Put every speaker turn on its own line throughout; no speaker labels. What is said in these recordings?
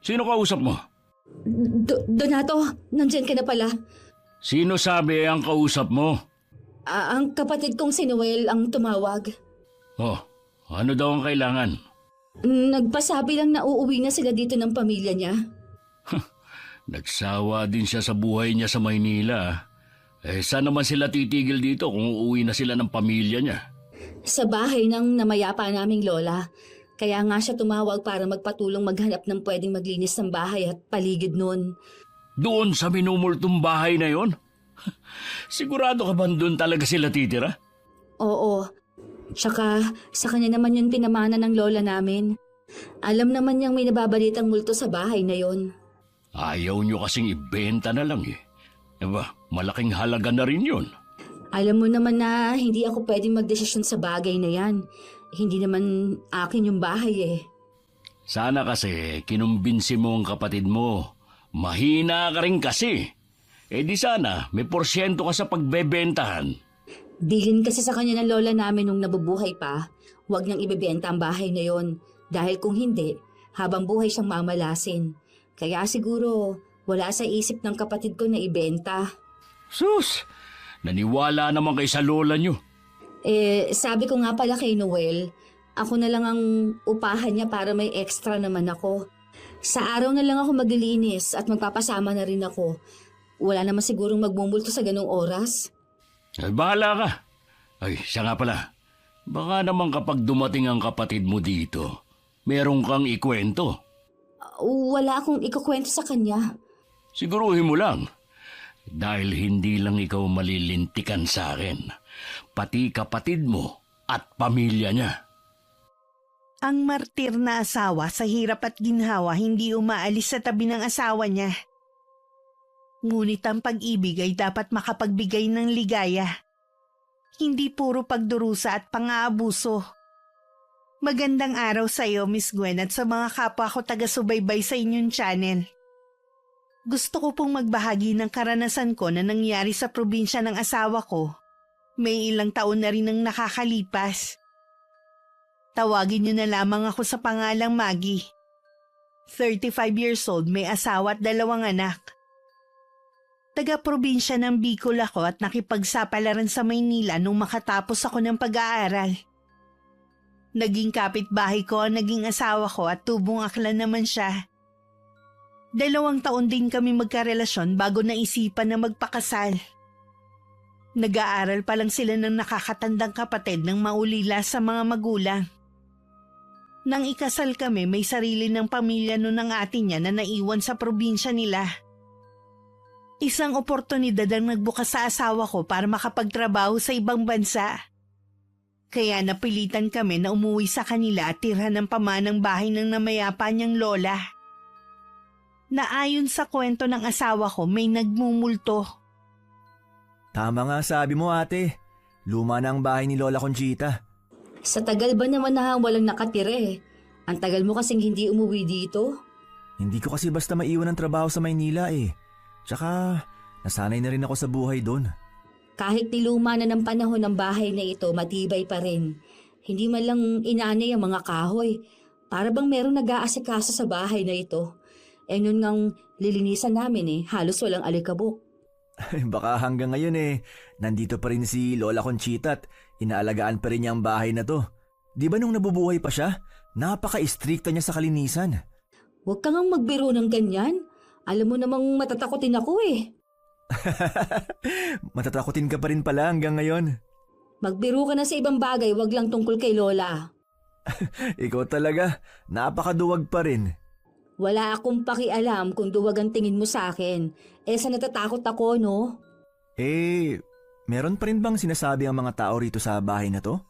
Sino kausap mo?
Donato, nandyan ka na pala.
Sino sabi ang kausap mo?
Ang kapatid kong si Noel ang tumawag.
Oh, ano daw ang kailangan?
Nagpasabi lang na uuwi na sila dito ng pamilya niya.
Nagsawa din siya sa buhay niya sa Maynila. Saan naman sila titigil dito kung uuwi na sila ng pamilya niya?
Sa bahay ng namayapa naming lola. Kaya nga siya tumawag para magpatulong maghanap ng pwedeng maglinis ng bahay at paligid nun.
Doon sa minumultong bahay na yon? Sigurado ka ba doon talaga sila titira?
Oo. Tsaka sa kanya naman yun pinamana ng lola namin. Alam naman niyang may nababalitang multo sa bahay na yon.
Ayaw niyo kasing ibenta na lang eh. Diba, malaking halaga na rin yun.
Alam mo naman na hindi ako pwedeng magdesisyon sa bagay na yan. Hindi naman akin yung bahay eh.
Sana kasi kinumbinsi mo ang kapatid mo. Mahina ka rin kasi. Di sana may porsyento ka sa pagbebentahan.
Bilin kasi sa kanya ng lola namin nung nabubuhay pa, huwag niyang ibebenta ang bahay na yon. Dahil kung hindi, habang buhay siyang mamalasin. Kaya siguro wala sa isip ng kapatid ko na ibenta.
Sus! Naniwala naman kay sa lola niyo.
Sabi ko nga pala kay Noel, ako na lang ang upahan niya para may extra naman ako. Sa araw na lang ako maglilinis at magpapasama na rin ako. Wala naman sigurong magmumulto sa ganong oras.
Bahala ka. Siya nga pala. Baka naman kapag dumating ang kapatid mo dito, meron kang ikwento.
Wala akong ikukwento sa kanya.
Siguruhin mo lang. Dahil hindi lang ikaw malilintikan sa akin, pati kapatid mo at pamilya niya.
Ang martir na asawa sa hirap at ginhawa hindi umaalis sa tabi ng asawa niya. Ngunit ang pag-ibig ay dapat makapagbigay ng ligaya. Hindi puro pagdurusa at pang-aabuso. Magandang araw sa iyo, Miss Gwen, at sa mga kapwa ko taga-subaybay sa inyong channel. Gusto ko pong magbahagi ng karanasan ko na nangyari sa probinsya ng asawa ko. May ilang taon na rin ang nakakalipas. Tawagin niyo na lamang ako sa pangalang Maggie. 35 years old, may asawa at 2 anak. Taga-probinsya ng Bicol ako at nakipagsapalaran sa Maynila nung makatapos ako ng pag-aaral. Naging kapitbahay ko ang naging asawa ko at tubong aklan naman siya. 2 taon din kami magkarelasyon bago naisipan na magpakasal. Nag-aaral pa lang sila ng nakakatandang kapatid ng maulila sa mga magulang. Nang ikasal kami, may sarili ng pamilya noon ng ate niya na naiwan sa probinsya nila. Isang oportunidad ang nagbukas sa asawa ko para makapagtrabaho sa ibang bansa. Kaya napilitan kami na umuwi sa kanila at tirhan ng pamanang bahay ng namayapa niyang lola. Na ayon sa kwento ng asawa ko, may nagmumulto.
Tama nga sabi mo ate, luma na ang bahay ni Lola Conchita.
Sa tagal ba naman na walang nakatira eh? Ang tagal mo kasing hindi umuwi dito.
Hindi ko kasi basta maiwan ang trabaho sa Maynila eh. Tsaka nasanay na rin ako sa buhay doon.
Kahit niluma na ng panahon ng bahay na ito, matibay pa rin. Hindi man lang inanay ang mga kahoy. Para bang merong nag-aasikaso sa bahay na ito. Nun ngang lilinisan namin halos walang alikabok.
Baka hanggang ngayon nandito pa rin si Lola Conchita at inaalagaan pa rin niya ang bahay na to. Di ba nung nabubuhay pa siya, napaka-istrikta niya sa kalinisan.
Huwag kang magbiro ng ganyan. Alam mo namang matatakotin ako eh.
Matatakotin ka pa rin pala hanggang ngayon.
Magbiro ka na sa ibang bagay, wag lang tungkol kay Lola.
Ikaw talaga, napakaduwag pa rin.
Wala akong pakialam kung duwag ang tingin mo sa akin. Sa natatakot ako, no?
Meron pa rin bang sinasabi ang mga tao rito sa bahay na to?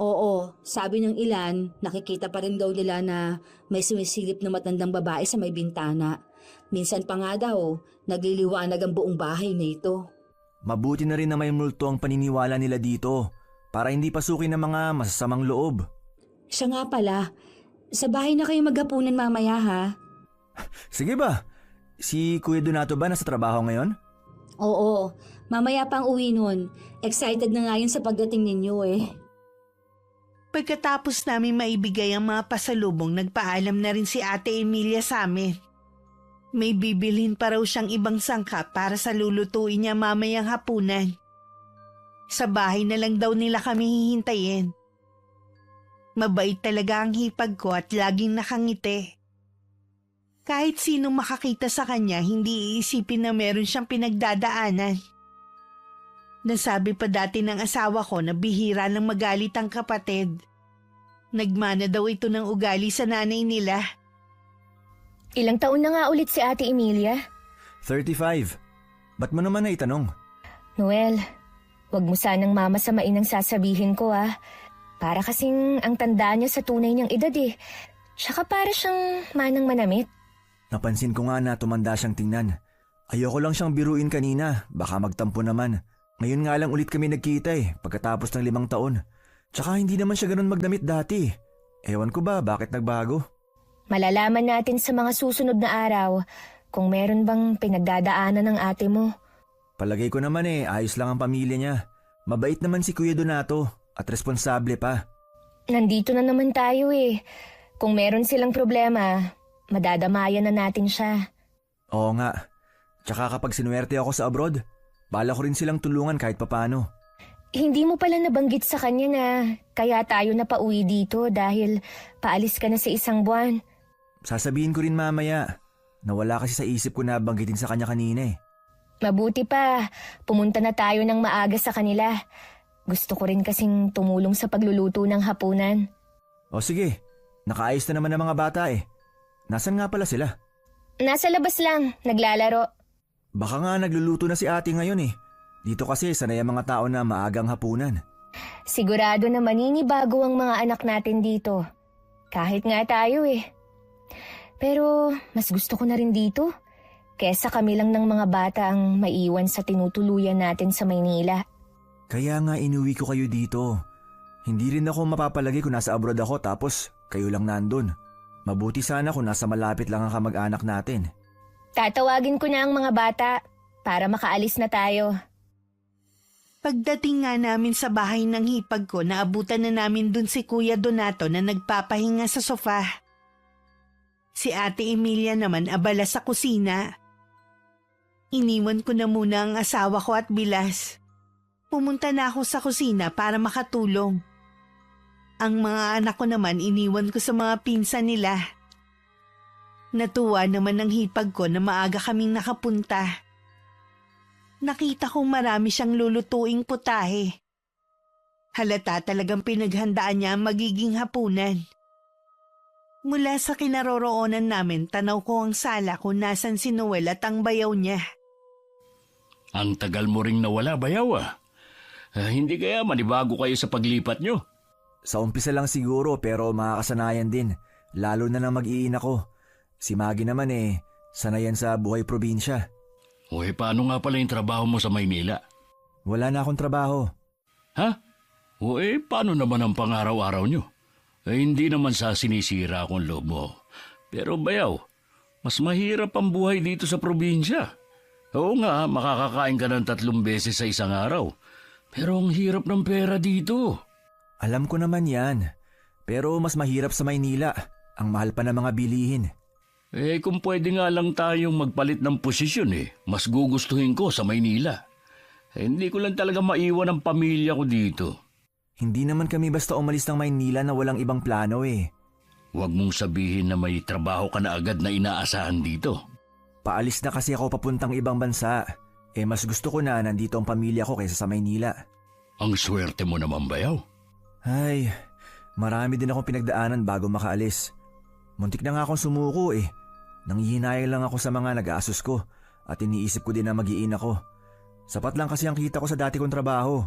Oo, sabi ng ilan, nakikita pa rin daw nila na may sumisilip na matandang babae sa may bintana. Minsan pa nga daw, nagliliwanag ang buong bahay na ito.
Mabuti na rin na may multo ang paniniwala nila dito para hindi pasukin ng mga masasamang loob.
Siya nga pala, sa bahay na kayo maghapunan mamaya ha?
Sige ba? Si Kuya Donato ba nasa trabaho ngayon?
Oo, mamaya pang uwi nun. Excited na nga yun sa pagdating ninyo
Pagkatapos namin maibigay ang mga pasalubong, nagpaalam na rin si Ate Emilia sa amin. May bibilhin pa raw siyang ibang sangkap para sa lulutuin niya mamayang hapunan. Sa bahay na lang daw nila kami hihintayin. Mabait talaga ang hipag ko at laging nakangiti. Kahit sino makakita sa kanya, hindi iisipin na meron siyang pinagdadaanan. Nasabi pa dati ng asawa ko na bihira ng magalit ang kapatid. Nagmana daw ito ng ugali sa nanay nila.
Ilang taon na nga ulit si Ate Emilia?
35. Ba't mo naman na itanong?
Noel, wag mo sanang mamasamain ang sasabihin ko Para kasing ang tanda niya sa tunay niyang edad Tsaka para siyang manang manamit.
Napansin ko nga na tumanda siyang tingnan. Ayoko lang siyang biruin kanina, baka magtampo naman. Ngayon nga lang ulit kami nagkita pagkatapos ng 5 taon. Tsaka hindi naman siya ganun magdamit dati. Ewan ko ba bakit nagbago?
Malalaman natin sa mga susunod na araw kung meron bang pinagdadaanan ng ate mo.
Palagay ko naman ayos lang ang pamilya niya. Mabait naman si Kuya Donato at responsable pa.
Nandito na naman tayo Kung meron silang problema, madadamayan na natin siya.
Oo nga. Tsaka kapag sinuwerte ako sa abroad, bala ko rin silang tulungan kahit papano.
Hindi mo pala nabanggit sa kanya na kaya tayo napauwi dito dahil paalis ka na sa 1 buwan.
Sasabihin ko rin mamaya. Nawala kasi sa isip ko na banggitin sa kanya kanina
Mabuti pa, pumunta na tayo ng maaga sa kanila. Gusto ko rin kasing tumulong sa pagluluto ng hapunan.
O sige, nakaayos na naman ang mga bata Nasaan nga pala sila?
Nasa labas lang, naglalaro.
Baka nga nagluluto na si ate ngayon Dito kasi sanay ang mga tao na maagang hapunan.
Sigurado na maninibago ang mga anak natin dito. Kahit nga tayo Pero mas gusto ko na rin dito. Kesa kami lang ng mga bata ang maiwan sa tinutuluyan natin sa Maynila.
Kaya nga inuwi ko kayo dito. Hindi rin ako mapapalagi kung nasa abroad ako tapos kayo lang nandun. Mabuti sana kung nasa malapit lang ang kamag-anak natin.
Tatawagin ko na ang mga bata para makaalis na tayo.
Pagdating nga namin sa bahay ng hipag ko, naabutan na namin dun si Kuya Donato na nagpapahinga sa sofa. Si Ate Emilia naman abala sa kusina. Iniwan ko na muna ang asawa ko at bilas. Pumunta na ako sa kusina para makatulong. Ang mga anak ko naman iniwan ko sa mga pinsan nila. Natuwa naman ng hipag ko na maaga kaming nakapunta. Nakita kong marami siyang lulutuing putahe. Halata talagang pinaghandaan niya ang magiging hapunan. Mula sa kinaroroonan namin, tanaw ko ang sala kung nasan si Noel at ang bayaw niya.
Ang tagal mo ring nawala, bayaw hindi kaya manibago kayo sa paglipat nyo?
Sa umpisa lang siguro pero makakasanayan din. Lalo na nang mag-iina ko. Si Maggie naman sanayan sa buhay probinsya.
Paano nga pala yung trabaho mo sa Maynila?
Wala na akong trabaho.
Ha? Paano naman ang pang-araw-araw nyo? Hindi naman sa sinisira akong loob mo. Pero bayaw, mas mahirap ang buhay dito sa probinsya. Oo nga, makakakain ka ng 3 beses sa isang araw. Pero ang hirap ng pera dito.
Alam ko naman yan. Pero mas mahirap sa Maynila. Ang mahal pa ng mga bilihin.
Kung pwede nga lang tayong magpalit ng posisyon mas gugustuhin ko sa Maynila. Hindi ko lang talaga maiwan ang pamilya ko dito.
Hindi naman kami basta umalis ng Maynila na walang ibang plano
Huwag mong sabihin na may trabaho ka na agad na inaasahan dito.
Paalis na kasi ako papuntang ibang bansa. Mas gusto ko na nandito ang pamilya ko kaysa sa Maynila.
Ang swerte mo naman, bayaw.
Ay, marami din akong pinagdaanan bago makaalis. Muntik na nga akong sumuko Nanghihinayang lang ako sa mga nag-aasos ko at iniisip ko din na mag-iin ako. Sapat lang kasi ang kita ko sa dati kong trabaho.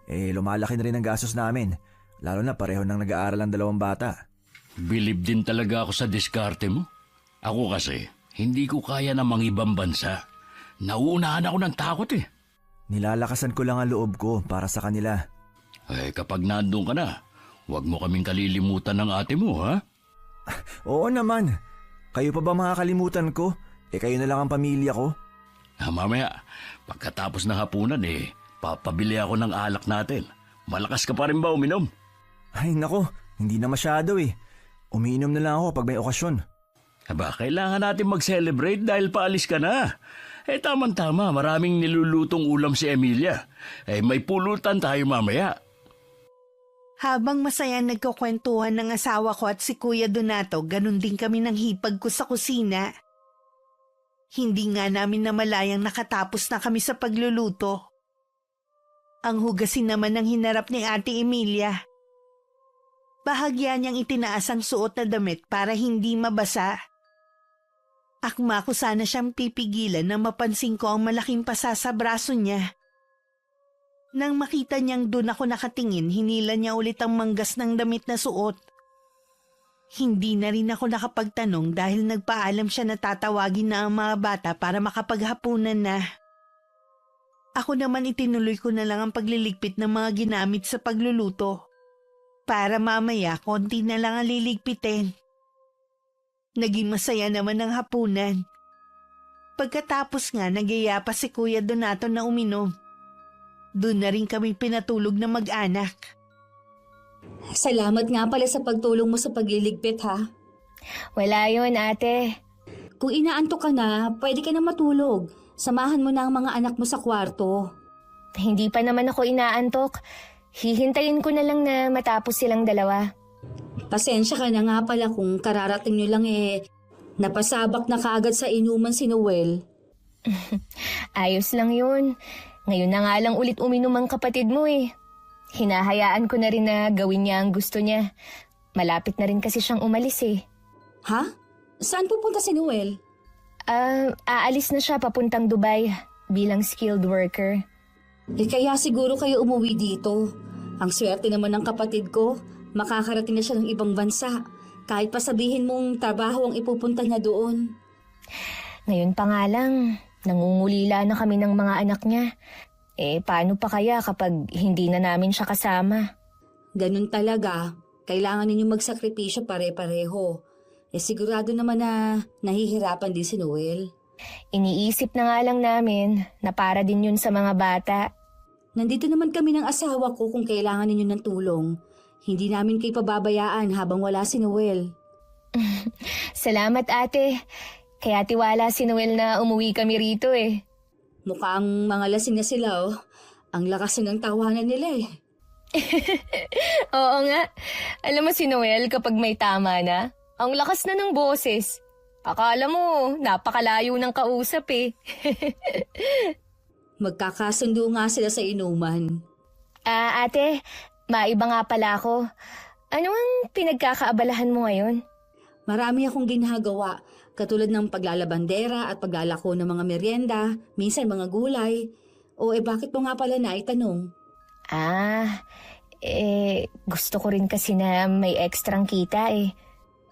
Lumalaki na rin ang gastos namin, lalo na pareho nang nag-aaral ang 2 bata.
Bilib din talaga ako sa diskarte mo. Ako kasi, hindi ko kaya na mangibang bansa. Nauunahan ako ng takot
Nilalakasan ko lang ang loob ko para sa kanila.
Kapag nandun ka na, huwag mo kaming kalilimutan ng ate mo, ha?
Oo naman. Kayo pa ba makakalimutan ko? Kayo na lang ang pamilya ko.
Mamaya, pagkatapos ng hapunan papabili ako ng alak natin. Malakas ka pa rin ba uminom?
Ay nako, hindi na masyado Umiinom na lang ako pag may okasyon.
Aba, kailangan natin mag-celebrate dahil paalis ka na. Tama-tama, maraming nilulutong ulam si Emilia. May pulutan tayo mamaya.
Habang masaya nagkukwentuhan ng asawa ko at si Kuya Donato, ganun din kami ng hipag ko sa kusina. Hindi nga namin namalayang nakatapos na kami sa pagluluto. Ang hugasin naman ng hinarap ni Ate Emilia. Bahagya niyang itinaas ang suot na damit para hindi mabasa. Akma ko sana siyang pipigilan na mapansin ko ang malaking pasa sa braso niya. Nang makita niyang doon ako nakatingin, hinila niya ulit ang manggas ng damit na suot. Hindi na rin ako nakapagtanong dahil nagpaalam siya na tatawagin na ang mga bata para makapaghapunan na. Ako naman itinuloy ko na lang ang pagliligpit ng mga ginamit sa pagluluto. Para mamaya konti na lang ang liligpitin. Naging masaya naman ang hapunan. Pagkatapos nga nagyaya pa si Kuya Donato na uminom. Doon na rin kami pinatulog na mag-anak.
Salamat nga pala sa pagtulong mo sa pagliligpit, ha?
Wala yun, ate.
Kung inaantok ka na, pwede ka na matulog. Samahan mo na ang mga anak mo sa kwarto.
Hindi pa naman ako inaantok. Hihintayin ko na lang na matapos silang dalawa.
Pasensya ka na nga pala kung kararating nyo lang napasabak na kaagad sa inuman si Noel.
Ayos lang yun. Ngayon na nga lang ulit uminom ang kapatid mo eh. Hinahayaan ko na rin na gawin niya ang gusto niya. Malapit na rin kasi siyang umalis eh.
Ha? Saan pupunta si Noel?
Aalis na siya papuntang Dubai bilang skilled worker.
Kaya siguro kayo umuwi dito. Ang swerte naman ng kapatid ko, makakarating na siya ng ibang bansa. Kahit pa sabihin mong trabaho ang ipupunta niya doon.
Ngayon pa nga lang, nangungulila na kami ng mga anak niya. Paano pa kaya kapag hindi na namin siya kasama?
Ganun talaga. Kailangan ninyo magsakripisyo pare-pareho. Sigurado naman na nahihirapan din si Noel.
Iniisip na nga lang namin na para din yun sa mga bata.
Nandito naman kami ng asawa ko kung kailangan ninyo ng tulong. Hindi namin kayo pababayaan habang wala si Noel.
Salamat ate. Kaya tiwala si Noel na umuwi kami rito eh.
Mukhang mga lasing na sila Ang lakas na ng tawanan nila eh.
Oo nga. Alam mo si Noel kapag may tama na, ang lakas na ng boses. Akala mo, napakalayo ng kausap eh.
Magkakasundo nga sila sa inuman.
Ate, maiba nga pala ako. Ano ang pinagkakaabalahan mo ngayon?
Marami akong ginagawa, katulad ng paglalabandera at paglalako ng mga merienda, minsan mga gulay. Bakit mo nga pala naitanong?
Gusto ko rin kasi na may ekstrang kita eh.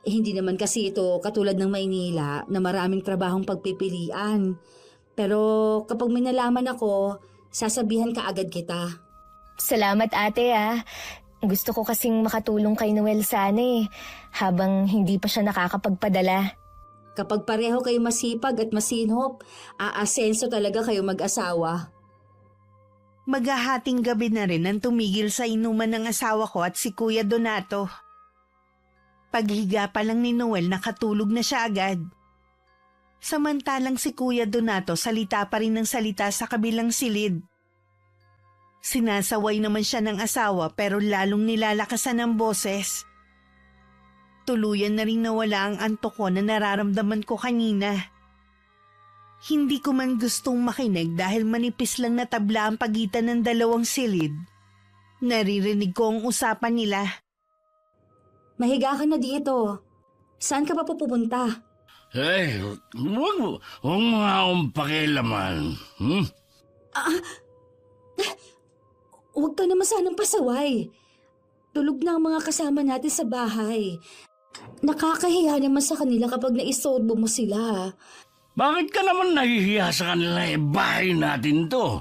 Hindi naman kasi ito katulad ng Maynila na maraming trabahong pagpipilian. Pero kapag may nalaman ako, sasabihan ka agad kita.
Salamat ate Gusto ko kasing makatulong kay Noel sana eh, habang hindi pa siya nakakapagpadala.
Kapag pareho kayo masipag at masinhop, aasenso talaga kayo mag-asawa.
Maghahating gabi na rin nang tumigil sa inuman ng asawa ko at si Kuya Donato. Paghiga pa lang ni Noel nakatulog na siya agad. Samantalang si Kuya Donato salita pa rin ng salita sa kabilang silid. Sinasaway naman siya ng asawa pero lalong nilalakasan ang boses. Tuluyan na rin nawala ang antok ko na nararamdaman ko kanina. Hindi ko man gustong makinig dahil manipis lang na tabla ang pagitan ng dalawang silid. Naririnig ko ang usapan nila.
Mahiga ka na dito. Saan ka pa pupunta?
Huwag mga akong pakialaman.
Huwag ka naman sanang pasaway. Tulog na ang mga kasama natin sa bahay. Nakakahiya naman sa kanila kapag naisorbo mo sila.
Bakit ka naman nahihiya sa kanila bahay natin to?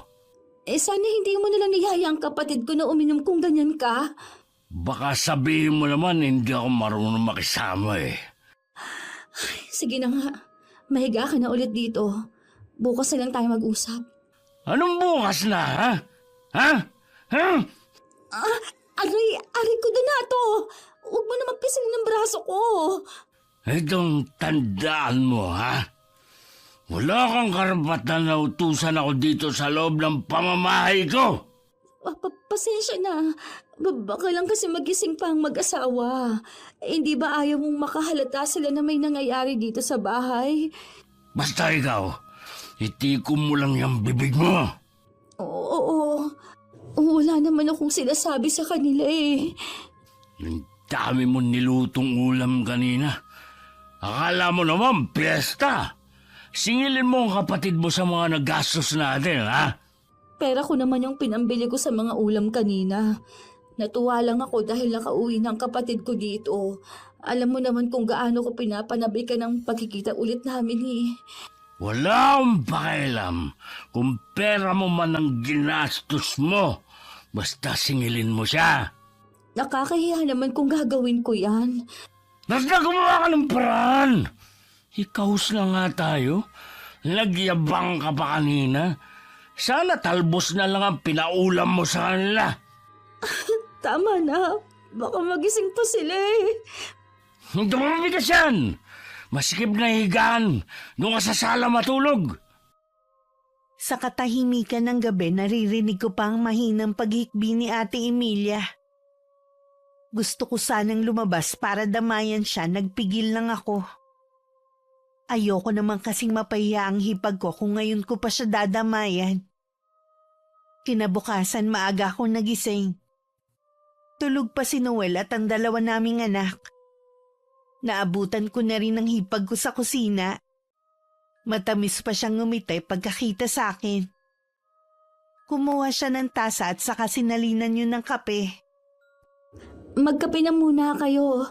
Sana hindi mo nalang niyaya ang kapatid ko na uminom kung ganyan ka.
Baka sabihin mo naman hindi ako marunong makisama eh.
Sige na nga, mahiga ka na ulit dito. Bukas na lang tayo mag-usap.
Anong bukas na, ha? Ha?
Aray ko Donato! Huwag mo na magpisil ng braso ko.
Itong tandaan mo, ha? Wala kang karapatan na utusan ako dito sa loob ng pamamahay ko.
Pasensya na. Baka lang kasi magising pa ang mag-asawa. Hindi ba ayaw mong makahalata sila na may nangyayari dito sa bahay?
Basta ikaw, itikom mo lang yung bibig mo.
Oo. Wala naman akong sinasabi sa kanila eh.
Ang dami mo nilutong ulam kanina. Akala mo naman, piyesta. Singilin mo ang kapatid mo sa mga nagastos natin, ha?
Pera ko naman yung pinambili ko sa mga ulam kanina. Natuwa lang ako dahil nakauwi ng kapatid ko dito. Alam mo naman kung gaano ko pinapanabi ka ng pagkikita ulit namin eh.
Wala akong pakialam kung pera mo man ang ginastos mo. Basta singilin mo siya.
Nakakahiya naman kung gagawin ko yan.
Basta gumawa ka ng paraan. Ikaus na nga tayo. Nagyabang ka pa kanina. Sana talbos na lang ang pinaulam mo sa kanila.
Tama na. Baka magising pa sila eh.
Hindi mo mabigas yan. Masikip na higaan nung ka sa sala matulog.
Sa katahimikan ng gabi, naririnig ko pa ang mahinang paghikbi ni Ate Emilia. Gusto ko sanang lumabas para damayan siya, nagpigil lang ako. Ayoko naman kasing mapahiya ang hipag ko kung ngayon ko pa siya dadamayan. Kinabukasan maaga akong nagising. Tulog pa si Noel at ang dalawa naming anak. Naabutan ko na rin ang hipag ko sa kusina. Matamis pa siyang ngumiti pagkakita sa akin. Kumuha siya ng tasa at saka sinalinan yun ng kape.
Magkape na muna kayo.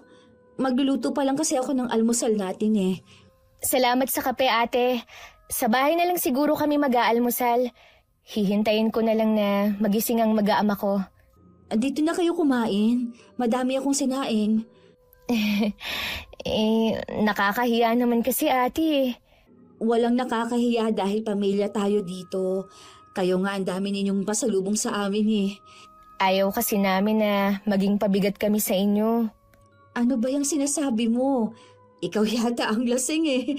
Magluluto pa lang kasi ako ng almusal natin eh.
Salamat sa kape, ate. Sa bahay na lang siguro kami mag-aalmusal. Hihintayin ko na lang na magising ang mag-aama ko.
Dito na kayo kumain. Madami akong sinaing.
Nakakahiya naman kasi ate eh.
Walang nakakahiya dahil pamilya tayo dito. Kayo nga ang dami ninyong pasalubong sa amin eh.
Ayaw kasi namin na maging pabigat kami sa inyo.
Ano ba yung sinasabi mo? Ikaw yata ang lasing eh.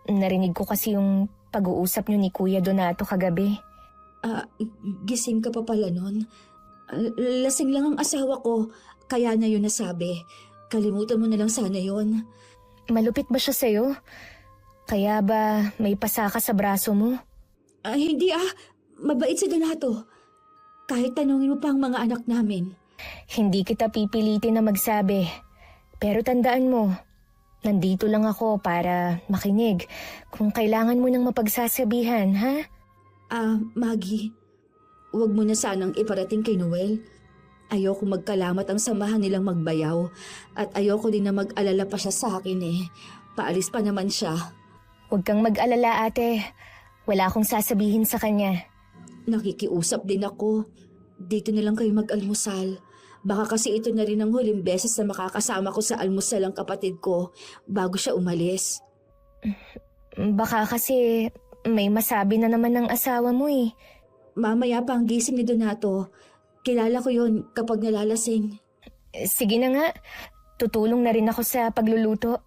Narinig ko kasi yung pag-uusap niyo ni Kuya Donato kagabi.
Gising ka pa pala nun. Lasing lang ang asawa ko, kaya na yun nasabi. Kalimutan mo na lang sana yun.
Malupit ba siya sa'yo? Kaya ba may pasa ka sa braso mo?
Hindi mabait si Donato. Kahit tanungin mo pa ang mga anak namin.
Hindi kita pipilitin na magsabi. Pero tandaan mo, nandito lang ako para makinig kung kailangan mo ng mapagsasabihan, ha?
Maggie, huwag mo na sanang iparating kay Noel. Ayoko magkalamat ang samahan nilang magbayaw at ayoko din na mag-alala pa siya sa akin eh. Paalis pa naman siya.
Huwag kang mag-alala, ate. Wala akong sasabihin sa kanya.
Nakikiusap din ako. Dito na lang kayo mag-almusal. Baka kasi ito na rin ang huling beses na makakasama ko sa almusal ang kapatid ko bago siya umalis.
Baka kasi may masabi na naman ng asawa mo eh.
Mamaya pa ang gising ni Donato. Kilala ko yun kapag nalalasing.
Sige na nga, tutulong na rin ako sa pagluluto.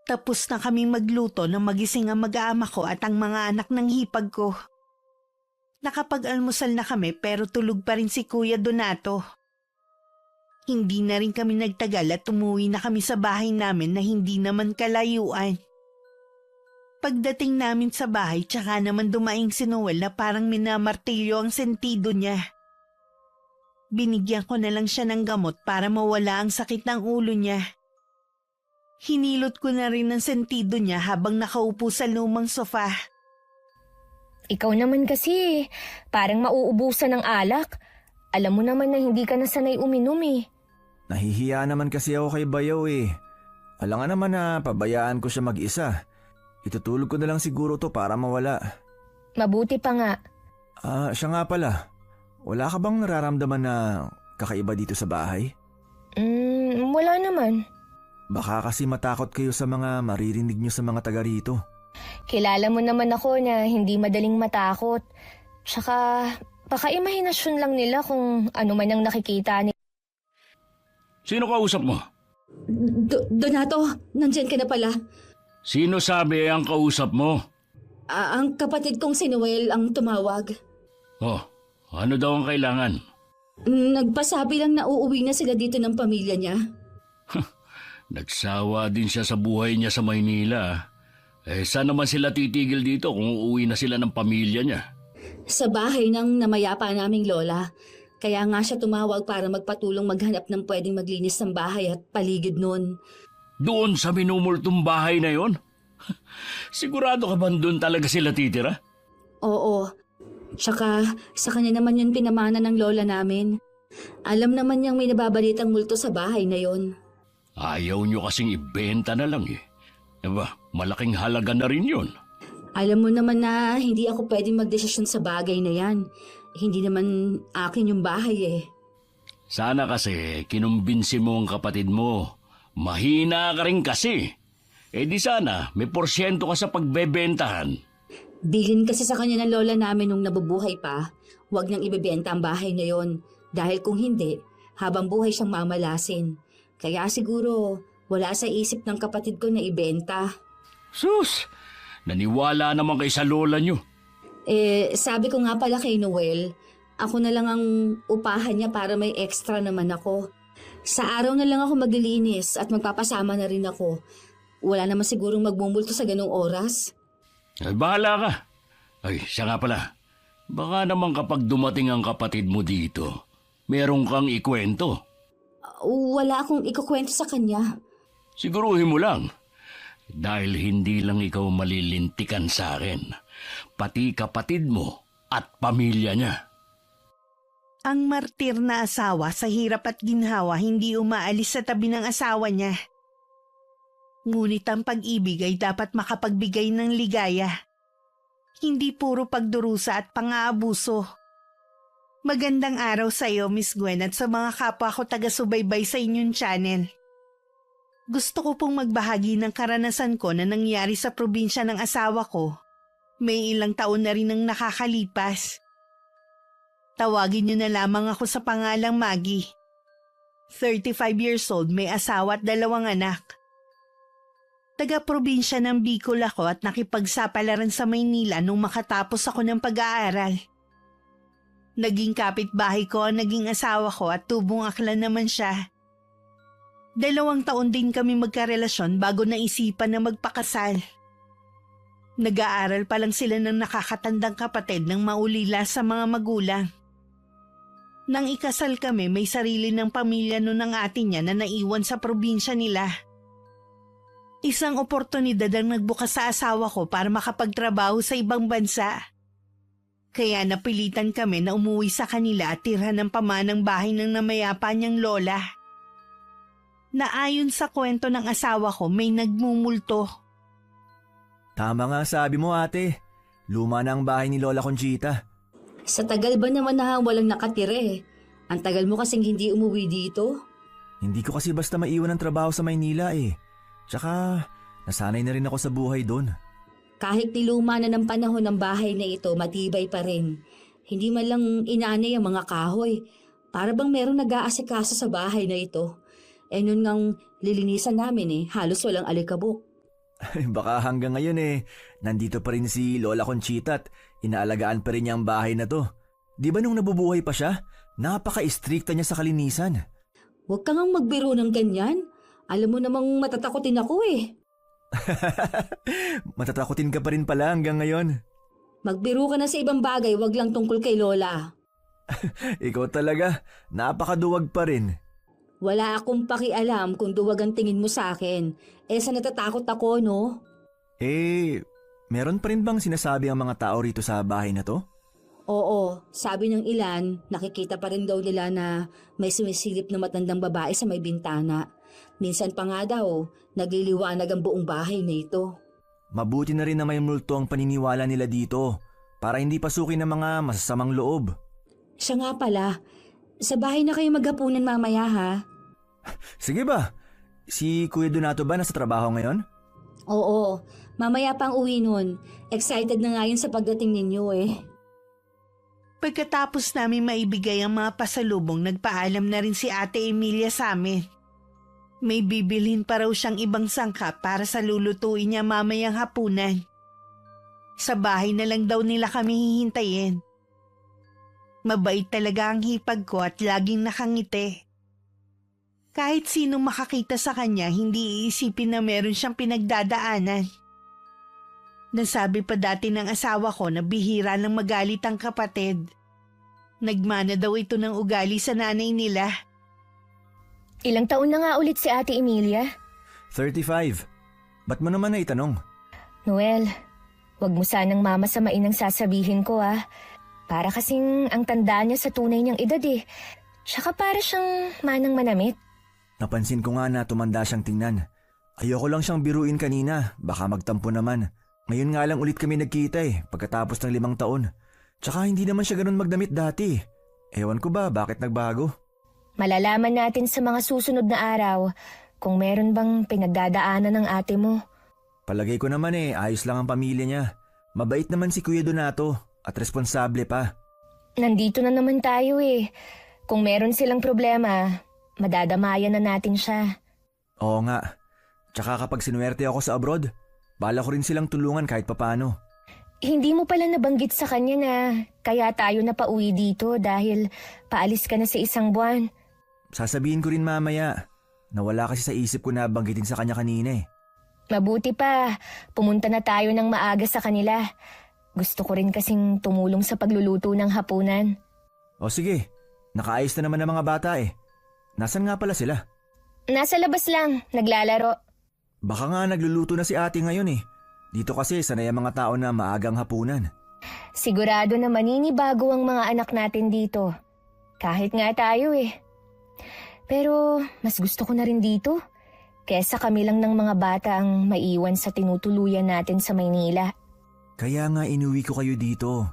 Tapos na kaming magluto nang magising ang mag-aama ko at ang mga anak ng hipag ko. Nakapag-almusal na kami pero tulog pa rin si Kuya Donato. Hindi na rin kami nagtagal at umuwi na kami sa bahay namin na hindi naman kalayuan. Pagdating namin sa bahay, tsaka naman dumaing si Noel na parang minamartilyo ang sentido niya. Binigyan ko na lang siya ng gamot para mawala ang sakit ng ulo niya. Hinilot ko na rin ang sentido niya habang nakaupo sa lumang sofa.
Ikaw naman kasi, parang mauubusan ng alak. Alam mo naman na hindi ka na sanay uminom eh.
Nahihiya naman kasi ako kay Bayaw eh. Alangan naman na pabayaan ko siya mag-isa. Itutulog ko na lang siguro to para mawala.
Mabuti pa nga.
Siya nga pala. Wala ka bang nararamdaman na kakaiba dito sa bahay?
Wala naman.
Baka kasi matakot kayo sa mga maririnig nyo sa mga taga rito.
Kilala mo naman ako na hindi madaling matakot. Tsaka, baka imahinasyon lang nila kung ano man ang nakikita nila.
Sino kausap mo?
Donato, nandyan ka na pala.
Sino sabi ang kausap mo?
Ang kapatid kong si Noel ang tumawag.
Oh, ano daw ang kailangan?
Nagpasabi lang na uuwi na sila dito ng pamilya niya.
Nagsawa din siya sa buhay niya sa Maynila. Saan naman sila titigil dito kung uuwi na sila ng pamilya niya?
Sa bahay ng namayapa naming lola. Kaya nga siya tumawag para magpatulong maghanap ng pwedeng maglinis ng bahay at paligid nun.
Doon sa minumultong bahay na yon? Sigurado ka ba doon talaga sila titira?
Oo. Tsaka sa kanya naman yun pinamana ng lola namin. Alam naman niyang may nababalitang multo sa bahay na yon.
Ayaw nyo kasing ibenta na lang eh. Aba, malaking halaga na rin yun.
Alam mo naman na hindi ako pwedeng magdesisyon sa bagay na yan. Hindi naman akin yung bahay eh.
Sana kasi kinumbinsi mo ang kapatid mo. Mahina ka rin kasi. Di sana may porsyento ka sa pagbebentahan.
Bilin kasi sa kanya ng lola namin nung nabubuhay pa, huwag niyang ibebenta ang bahay na yon. Dahil kung hindi, habang buhay siyang mamalasin. Kaya siguro wala sa isip ng kapatid ko na ibenta.
Sus! Naniwala naman kay sa lola nyo.
Sabi ko nga pala kay Noel, ako na lang ang upahan niya para may extra naman ako. Sa araw na lang ako maglilinis at magpapasama na rin ako. Wala naman sigurong magmumulto sa ganong oras.
Bahala ka. Siya nga pala. Baka naman kapag dumating ang kapatid mo dito, meron kang ikwento.
Wala akong ikukwento sa kanya.
Siguruhin mo lang. Dahil hindi lang ikaw malilintikan sa akin, pati kapatid mo at pamilya niya.
Ang martir na asawa sa hirap at ginhawa hindi umaalis sa tabi ng asawa niya. Ngunit ang pag-ibig ay dapat makapagbigay ng ligaya. Hindi puro pagdurusa at pang-aabuso. Magandang araw sa iyo, Miss Gwen, at sa mga kapwa ko taga-subaybay sa inyong channel. Gusto ko pong magbahagi ng karanasan ko na nangyari sa probinsya ng asawa ko. May ilang taon na rin ang nakakalipas. Tawagin niyo na lamang ako sa pangalang Maggie. 35 years old, may asawa at 2 anak. Taga-probinsya ng Bicol ako at nakipagsapalaran sa Maynila nung makatapos ako ng pag-aaral. Naging kapitbahay ko ang naging asawa ko at tubong aklan naman siya. 2 taon din kami magkarelasyon bago naisipan na magpakasal. Nag-aaral pa lang sila ng nakakatandang kapatid ng maulila sa mga magulang. Nang ikasal kami, may sarili ng pamilya noon ng ate niya na naiwan sa probinsya nila. Isang oportunidad ang nagbukas sa asawa ko para makapagtrabaho sa ibang bansa. Kaya napilitan kami na umuwi sa kanila at tirhan ng pamanang bahay ng namayapa niyang lola. Na ayon sa kwento ng asawa ko, may nagmumulto.
Tama nga sabi mo ate. Luma na ang bahay ni Lola Conchita.
Sa tagal ba naman na walang nakatira eh? Ang tagal mo kasing hindi umuwi dito.
Hindi ko kasi basta maiwan ng trabaho sa Maynila eh. Tsaka nasanay na rin ako sa buhay doon.
Kahit niluma na ng panahon ng bahay na ito, matibay pa rin. Hindi man lang inanay ang mga kahoy. Para bang merong nag-aasikaso sa bahay na ito. Nun ngang lilinisan namin halos walang alikabok.
Baka hanggang ngayon nandito pa rin si Lola Conchita at inaalagaan pa rin niya ang bahay na to. Di ba nung nabubuhay pa siya, napaka-istrikta niya sa kalinisan.
Huwag ka ngang magbiro ng ganyan. Alam mo namang matatakotin ako eh.
Matatakotin ka pa rin pala hanggang ngayon.
Magbiro ka na sa ibang bagay, wag lang tungkol kay Lola.
Ikaw talaga, napakaduwag pa rin.
Wala akong pakialam kung duwag ang tingin mo sa akin. Sa natatakot ako, no?
Meron pa rin bang sinasabi ang mga tao rito sa bahay na to?
Oo, sabi ng ilan, nakikita pa rin daw nila na may sumisilip na matandang babae sa may bintana. Minsan pa nga daw, nagliliwanag ang buong bahay na ito.
Mabuti na rin na may multo ang paniniwala nila dito para hindi pasukin ng mga masasamang loob.
Siya nga pala, sa bahay na kayo maghapunan mamaya ha?
Sige ba? Si Kuya Donato ba nasa trabaho ngayon?
Oo, mamaya pang uwi nun. Excited na nga yun sa pagdating ninyo
Pagkatapos namin maibigay ang mga pasalubong, nagpaalam na rin si Ate Emilia sa amin. May bibilhin pa raw siyang ibang sangkap para sa lulutuin niya mamayang hapunan. Sa bahay na lang daw nila kami hihintayin. Mabait talaga ang hipag ko at laging nakangiti. Kahit sino makakita sa kanya, hindi iisipin na meron siyang pinagdadaanan. Nasabi pa dati ng asawa ko na bihira lang magalit ang kapatid. Nagmana daw ito ng ugali sa nanay nila.
Ilang taon na nga ulit si Ate Emilia?
35. Ba't mo naman na itanong?
Noel, wag mo sanang mamasamain ang sasabihin ko Para kasing ang tanda niya sa tunay niyang edad Tsaka para siyang manang manamit.
Napansin ko nga na tumanda siyang tingnan. Ayoko lang siyang biruin kanina, baka magtampo naman. Ngayon nga lang ulit kami nagkita pagkatapos ng 5 taon. Tsaka hindi naman siya ganun magdamit dati. Ewan ko ba bakit nagbago?
Malalaman natin sa mga susunod na araw kung meron bang pinagdadaanan ng ate mo.
Palagay ko naman ayos lang ang pamilya niya. Mabait naman si Kuya Donato at responsable pa.
Nandito na naman tayo Kung meron silang problema, madadamayan na natin siya.
Oo nga. Tsaka kapag sinuwerte ako sa abroad, bala ko rin silang tulungan kahit papano.
Hindi mo pala nabanggit sa kanya na kaya tayo na pauwi dito dahil paalis ka na sa 1 buwan.
Sasabihin ko rin mamaya. Nawala kasi sa isip ko na banggitin sa kanya kanina
Mabuti pa, pumunta na tayo ng maaga sa kanila. Gusto ko rin kasing tumulong sa pagluluto ng hapunan.
O sige, nakaayos na naman ang mga bata Nasaan nga pala sila?
Nasa labas lang, naglalaro.
Baka nga nagluluto na si ate ngayon Dito kasi sanay ang mga tao na maagang hapunan.
Sigurado na maninibago ang mga anak natin dito. Kahit nga tayo Pero mas gusto ko na rin dito. Kesa kami lang ng mga bata ang maiwan sa tinutuluyan natin sa Maynila.
Kaya nga inuwi ko kayo dito.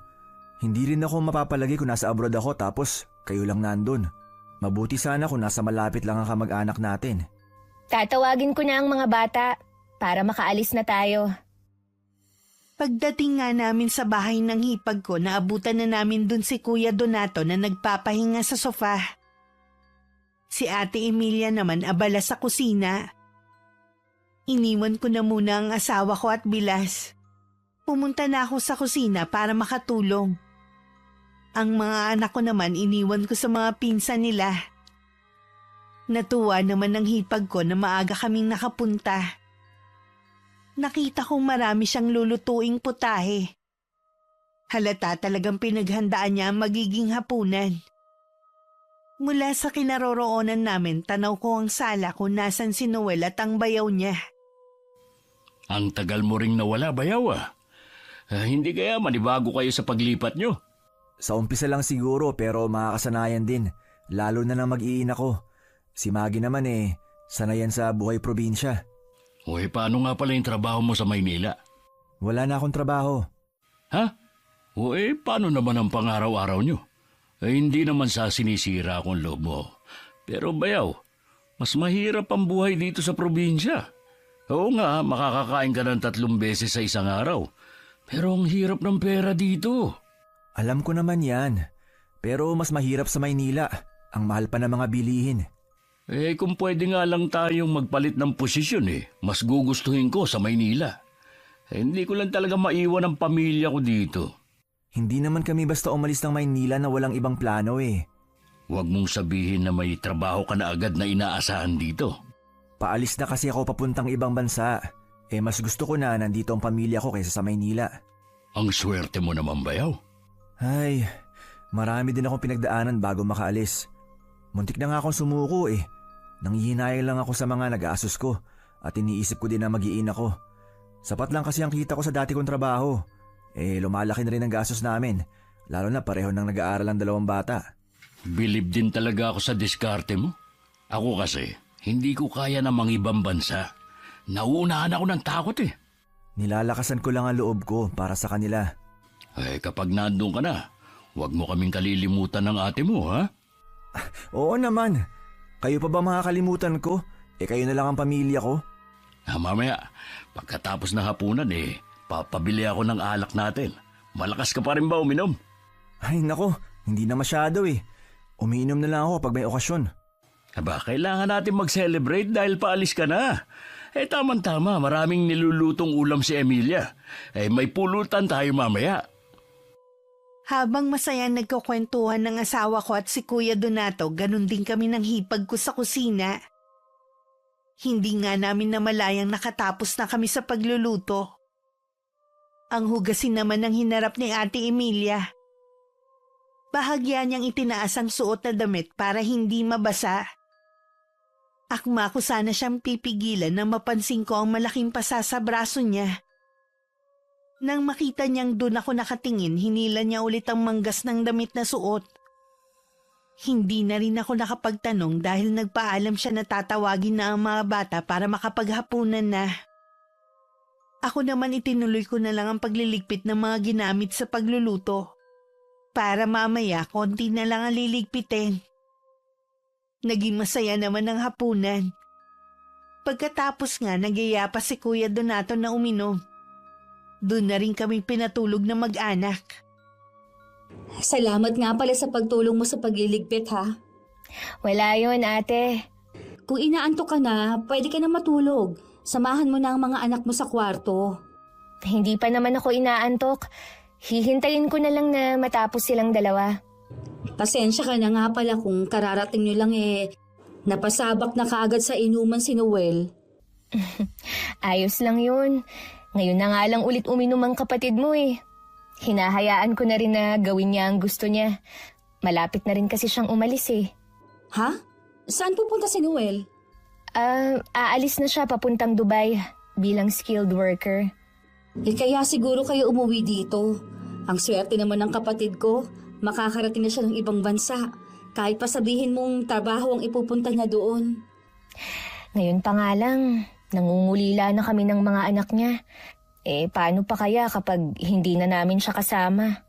Hindi rin ako mapapalagi kung nasa abroad ako tapos kayo lang nandun. Mabuti sana kung nasa malapit lang ang kamag-anak natin.
Tatawagin ko na ang mga bata para makaalis na tayo.
Pagdating nga namin sa bahay ng hipag ko, naabutan na namin dun si Kuya Donato na nagpapahinga sa sofa. Si Ate Emilia naman abala sa kusina. Iniwan ko na muna ang asawa ko at bilas. Pumunta na ako sa kusina para makatulong. Ang mga anak ko naman iniwan ko sa mga pinsan nila. Natuwa naman ang hipag ko na maaga kaming nakapunta. Nakita kong marami siyang lulutuing putahe. Halata talagang pinaghandaan niya ang magiging hapunan. Mula sa kinaroroonan namin, tanaw ko ang sala kung nasan si Noel at ang bayaw niya.
Ang tagal mo ring nawala, bayaw hindi kaya manibago kayo sa paglipat nyo?
Sa umpisa lang siguro pero makakasanayan din. Lalo na nang mag-iina ko. Si Maggie naman sanayan sa buhay probinsya.
Paano nga pala yung trabaho mo sa Maynila?
Wala na akong trabaho.
Ha? Paano naman ang pang-araw-araw nyo? Hindi naman sa sinisira akong loob mo. Pero bayaw, mas mahirap ang buhay dito sa probinsya. Oo nga, makakakain ka ng 3 beses sa isang araw. Pero ang hirap ng pera dito.
Alam ko naman yan. Pero mas mahirap sa Maynila. Ang mahal pa ng mga bilihin.
Kung pwede nga lang tayong magpalit ng posisyon mas gugustuhin ko sa Maynila. Hindi ko lang talaga maiwan ang pamilya ko dito.
Hindi naman kami basta umalis ng Maynila na walang ibang plano
Huwag mong sabihin na may trabaho ka na agad na inaasahan dito.
Paalis na kasi ako papuntang ibang bansa. Mas gusto ko na nandito ang pamilya ko kaysa sa Maynila.
Ang swerte mo naman, bayaw.
Ay, marami din akong pinagdaanan bago makaalis. Muntik na nga akong sumuko Nanghihinayang lang ako sa mga nag-aasos ko at iniisip ko din na mag-iina ko. Sapat lang kasi ang kita ko sa dati kong trabaho. Lumalaki na rin ang gastos namin, lalo na pareho nang nag-aaral ang 2 bata.
Bilib din talaga ako sa diskarte mo. Ako kasi, hindi ko kaya na mangibang bansa. Nauunahan ako ng takot
Nilalakasan ko lang ang loob ko para sa kanila.
Kapag nandun ka na, huwag mo kaming kalilimutan ng ate mo, ha?
Oo naman. Kayo pa ba makakalimutan ko? Kayo na lang ang pamilya ko.
Mamaya, pagkatapos ng hapunan papabili ako ng alak natin. Malakas ka pa rin ba uminom?
Ay nako, hindi na masyado Umiinom na lang ako pag may okasyon.
Aba, kailangan natin mag-celebrate dahil paalis ka na. Tama-tama, maraming nilulutong ulam si Emilia. May pulutan tayo mamaya.
Habang masaya nagkukwentuhan ng asawa ko at si Kuya Donato, ganun din kami ng hipag ko sa kusina. Hindi nga namin namalayang nakatapos na kami sa pagluluto. Ang hugasin naman ng hinarap ni Ate Emilia. Bahagya niyang itinaas ang suot na damit para hindi mabasa. Akma ko sana siyang pipigilan nang mapansin ko ang malaking pasa sa braso niya. Nang makita niyang doon ako nakatingin, hinila niya ulit ang manggas ng damit na suot. Hindi na rin ako nakapagtanong dahil nagpaalam siya na tatawagin na ang mga bata para makapaghapunan na. Ako naman itinuloy ko na lang ang pagliligpit ng mga ginamit sa pagluluto. Para mamaya konti na lang ang liligpitin. Naging masaya naman ang hapunan. Pagkatapos nga nagyaya pa si Kuya Donato na uminom. Doon na rin kami pinatulog na mag-anak.
Salamat nga pala sa pagtulong mo sa pagliligpit, ha?
Wala yun, ate.
Kung inaantok ka na, pwede ka na matulog. Samahan mo na ang mga anak mo sa kwarto.
Hindi pa naman ako inaantok. Hihintayin ko na lang na matapos silang dalawa.
Pasensya ka na nga pala kung kararating nyo lang napasabak na kaagad sa inuman si Noel.
Ayos lang yun. Ngayon na nga lang ulit uminom ang kapatid mo eh. Hinahayaan ko na rin na gawin niya ang gusto niya. Malapit na rin kasi siyang umalis eh.
Ha? Saan pupunta si Noel?
Aalis na siya papuntang Dubai bilang skilled worker.
Kaya siguro kayo umuwi dito. Ang swerte naman ng kapatid ko. Makakarating na siya ng ibang bansa. Kahit pa sabihin mong trabaho ang ipupunta niya doon.
Ngayon pa nga lang, nangungulila na kami ng mga anak niya. Paano pa kaya kapag hindi na namin siya kasama?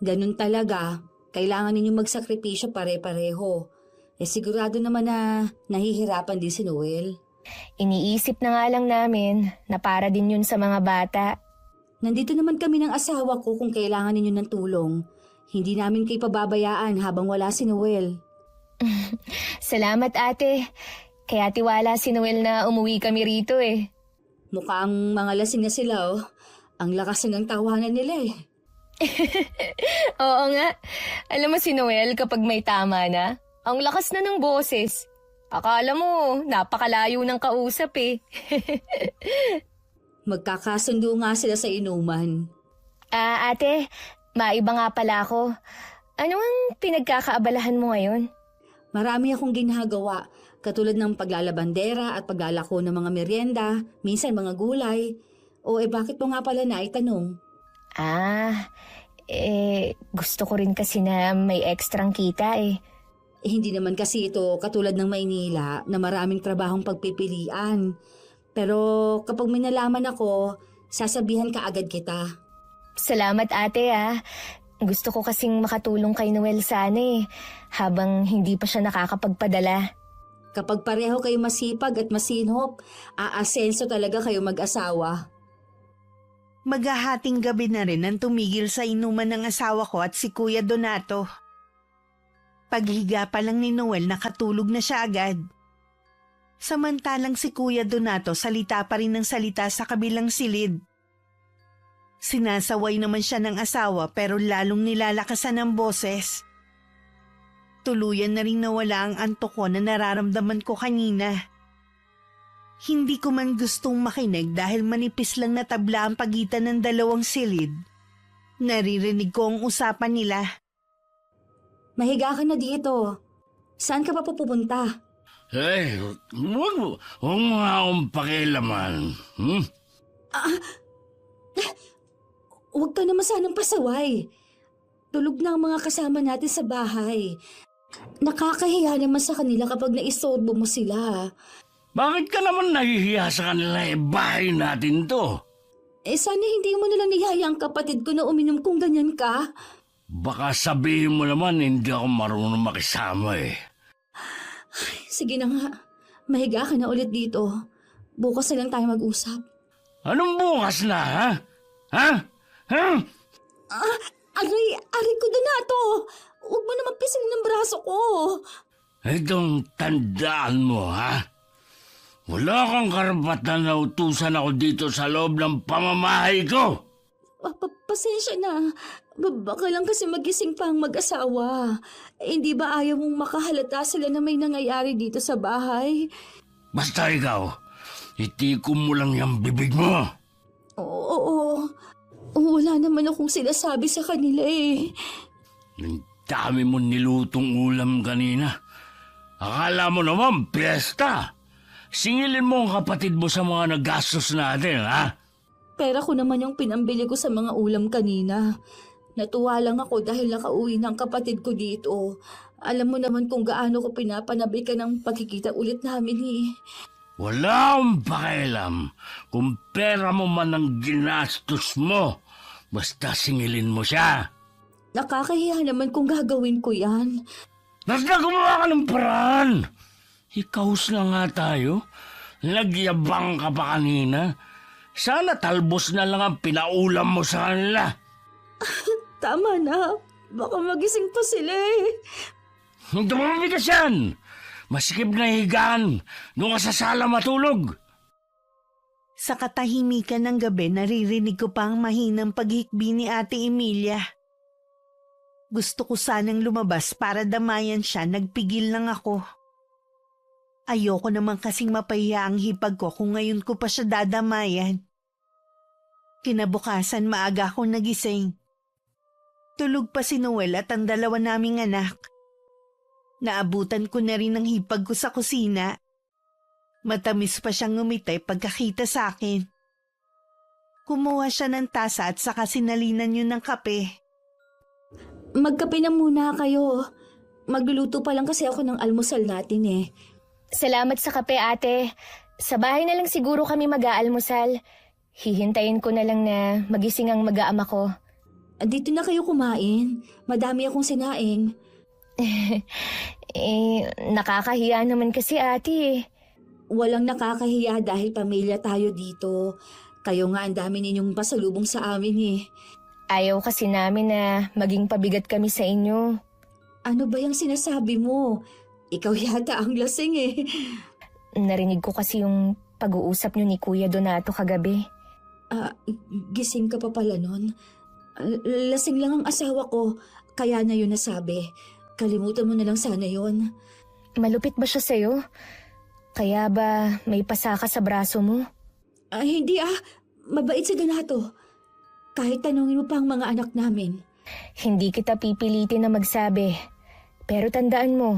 Ganun talaga. Kailangan ninyo magsakripisyo pare-pareho. Sigurado naman na nahihirapan din si Noel.
Iniisip na nga lang namin na para din yun sa mga bata.
Nandito naman kami ng asawa ko kung kailangan ninyo ng tulong. Hindi namin kayo pababayaan habang wala si Noel.
Salamat ate. Kaya tiwala si Noel na umuwi kami rito eh.
Mukhang mga lasing na sila oh. Ang lakas ng tawanan nila eh.
Oo nga. Alam mo si Noel kapag may tama na, ang lakas na ng boses. Akala mo, napakalayo ng kausap eh.
Magkakasundo nga sila sa inuman.
Ate, maiba nga pala ako. Ano ang pinagkakaabalahan mo ngayon?
Marami akong ginagawa, katulad ng paglalabandera at paglalako ng mga merienda, minsan mga gulay. Bakit mo nga pala naitanong?
Gusto ko rin kasi na may ekstrang kita eh.
Hindi naman kasi ito katulad ng Maynila na maraming trabahong pagpipilian. Pero kapag may nalaman ako, sasabihan ka agad kita.
Salamat ate ah. Gusto ko kasing makatulong kay Noel sana eh, habang hindi pa siya nakakapagpadala.
Kapag pareho kayo masipag at masinhop, aasenso talaga kayo mag-asawa.
Maghahating gabi na rin ang tumigil sa inuman ng asawa ko at si Kuya Donato. Paghiga pa lang ni Noel, nakatulog na siya agad. Samantalang si Kuya Donato salita pa rin ng salita sa kabilang silid. Sinasaway naman siya ng asawa pero lalong nilalakasan ang boses. Tuluyan na rin nawala ang antok ko na nararamdaman ko kanina. Hindi ko man gustong makinig dahil manipis lang na tabla ang pagitan ng dalawang silid. Naririnig ko ang usapan nila.
Mahiga ka na dito. Saan ka pa pupunta?
Huwag mo nga akong pakialaman.
Huwag ka naman sanang pasaway. Tulog na ang mga kasama natin sa bahay. Nakakahiya naman sa kanila kapag naisorbo mo sila.
Bakit ka naman nahihiya sa kanila bahay natin to?
Sana hindi mo nalang niyaya ang kapatid ko na uminom kung ganyan ka.
Baka sabihin mo naman hindi ako marunong makisama eh.
Sige na nga, mahiga ka na ulit dito. Bukas na lang tayo mag-usap.
Anong bukas na, ha? Ha?
Aray ko Donato! Huwag mo naman pisilin ng braso ko.
Itong tandaan mo, ha? Wala kang karapatan na utusan ako dito sa loob ng pamamahay ko.
Pasensya na. Baka lang kasi magising pa ang mag-asawa. Hindi ba ayaw mong makahalata sila na may nangyayari dito sa bahay?
Basta ikaw, itikom mo lang yung bibig mo.
Oo. Wala naman akong sinasabi sa kanila eh.
Ang dami mo nilutong ulam kanina. Akala mo naman, piyesta. Singilin mo ang kapatid mo sa mga nagastos natin, ha?
Pera ko naman yung pinambili ko sa mga ulam kanina. Natuwa lang ako dahil nakauwi ng kapatid ko dito. Alam mo naman kung gaano ko pinapanabi ka ng pagkikita ulit namin eh.
Wala akong pakialam kung pera mo man ang ginastos mo. Basta singilin mo siya.
Nakakahiya naman kung gagawin ko yan.
Basta gumawa ka ng paraan. Ikaus na nga tayo. Nagyabang ka pa kanina. Sana talbos na lang ang pinaulam mo sa kanila.
Tama na. Baka magising pa sila eh.
Hindi mo mabigas yan. Masikip na higaan. Doon ka sa sala matulog.
Sa katahimikan ng gabi, naririnig ko pa ang mahinang paghikbi ni Ate Emilia. Gusto ko sanang lumabas para damayan siya, nagpigil lang ako. Ayoko naman kasing mapahiya ang hipag ko kung ngayon ko pa siya dadamayan. Kinabukasan maaga akong nagising. Tulog pa si Noel at ang dalawa naming anak. Naabutan ko na rin ang hipag ko sa kusina. Matamis pa siyang ngumiti pagkakita sa akin. Kumuha siya ng tasa at saka sinalinan yun ng kape.
Magkape na muna kayo. Magluluto pa lang kasi ako ng almusal natin eh.
Salamat sa kape, ate. Sa bahay na lang siguro kami mag-aalmusal. Hihintayin ko na lang na magising ang mag-aama ko.
Dito na kayo kumain. Madami akong sinaing.
Nakakahiya naman kasi ate eh.
Walang nakakahiya dahil pamilya tayo dito. Kayo nga ang dami ninyong pasalubong sa amin eh.
Ayaw kasi namin na maging pabigat kami sa inyo.
Ano ba yung sinasabi mo? Ikaw yata ang lasing eh.
Narinig ko kasi yung pag-uusap nyo ni Kuya Donato kagabi.
Gising ka pa pala nun. Lasing lang ang asawa ko, kaya na yun nasabi. Kalimutan mo na lang sana yun.
Malupit ba siya sa'yo? Kaya ba may pasaka sa braso mo?
Hindi mabait si Donato. Kahit tanungin mo pa ang mga anak namin.
Hindi kita pipilitin na magsabi. Pero tandaan mo,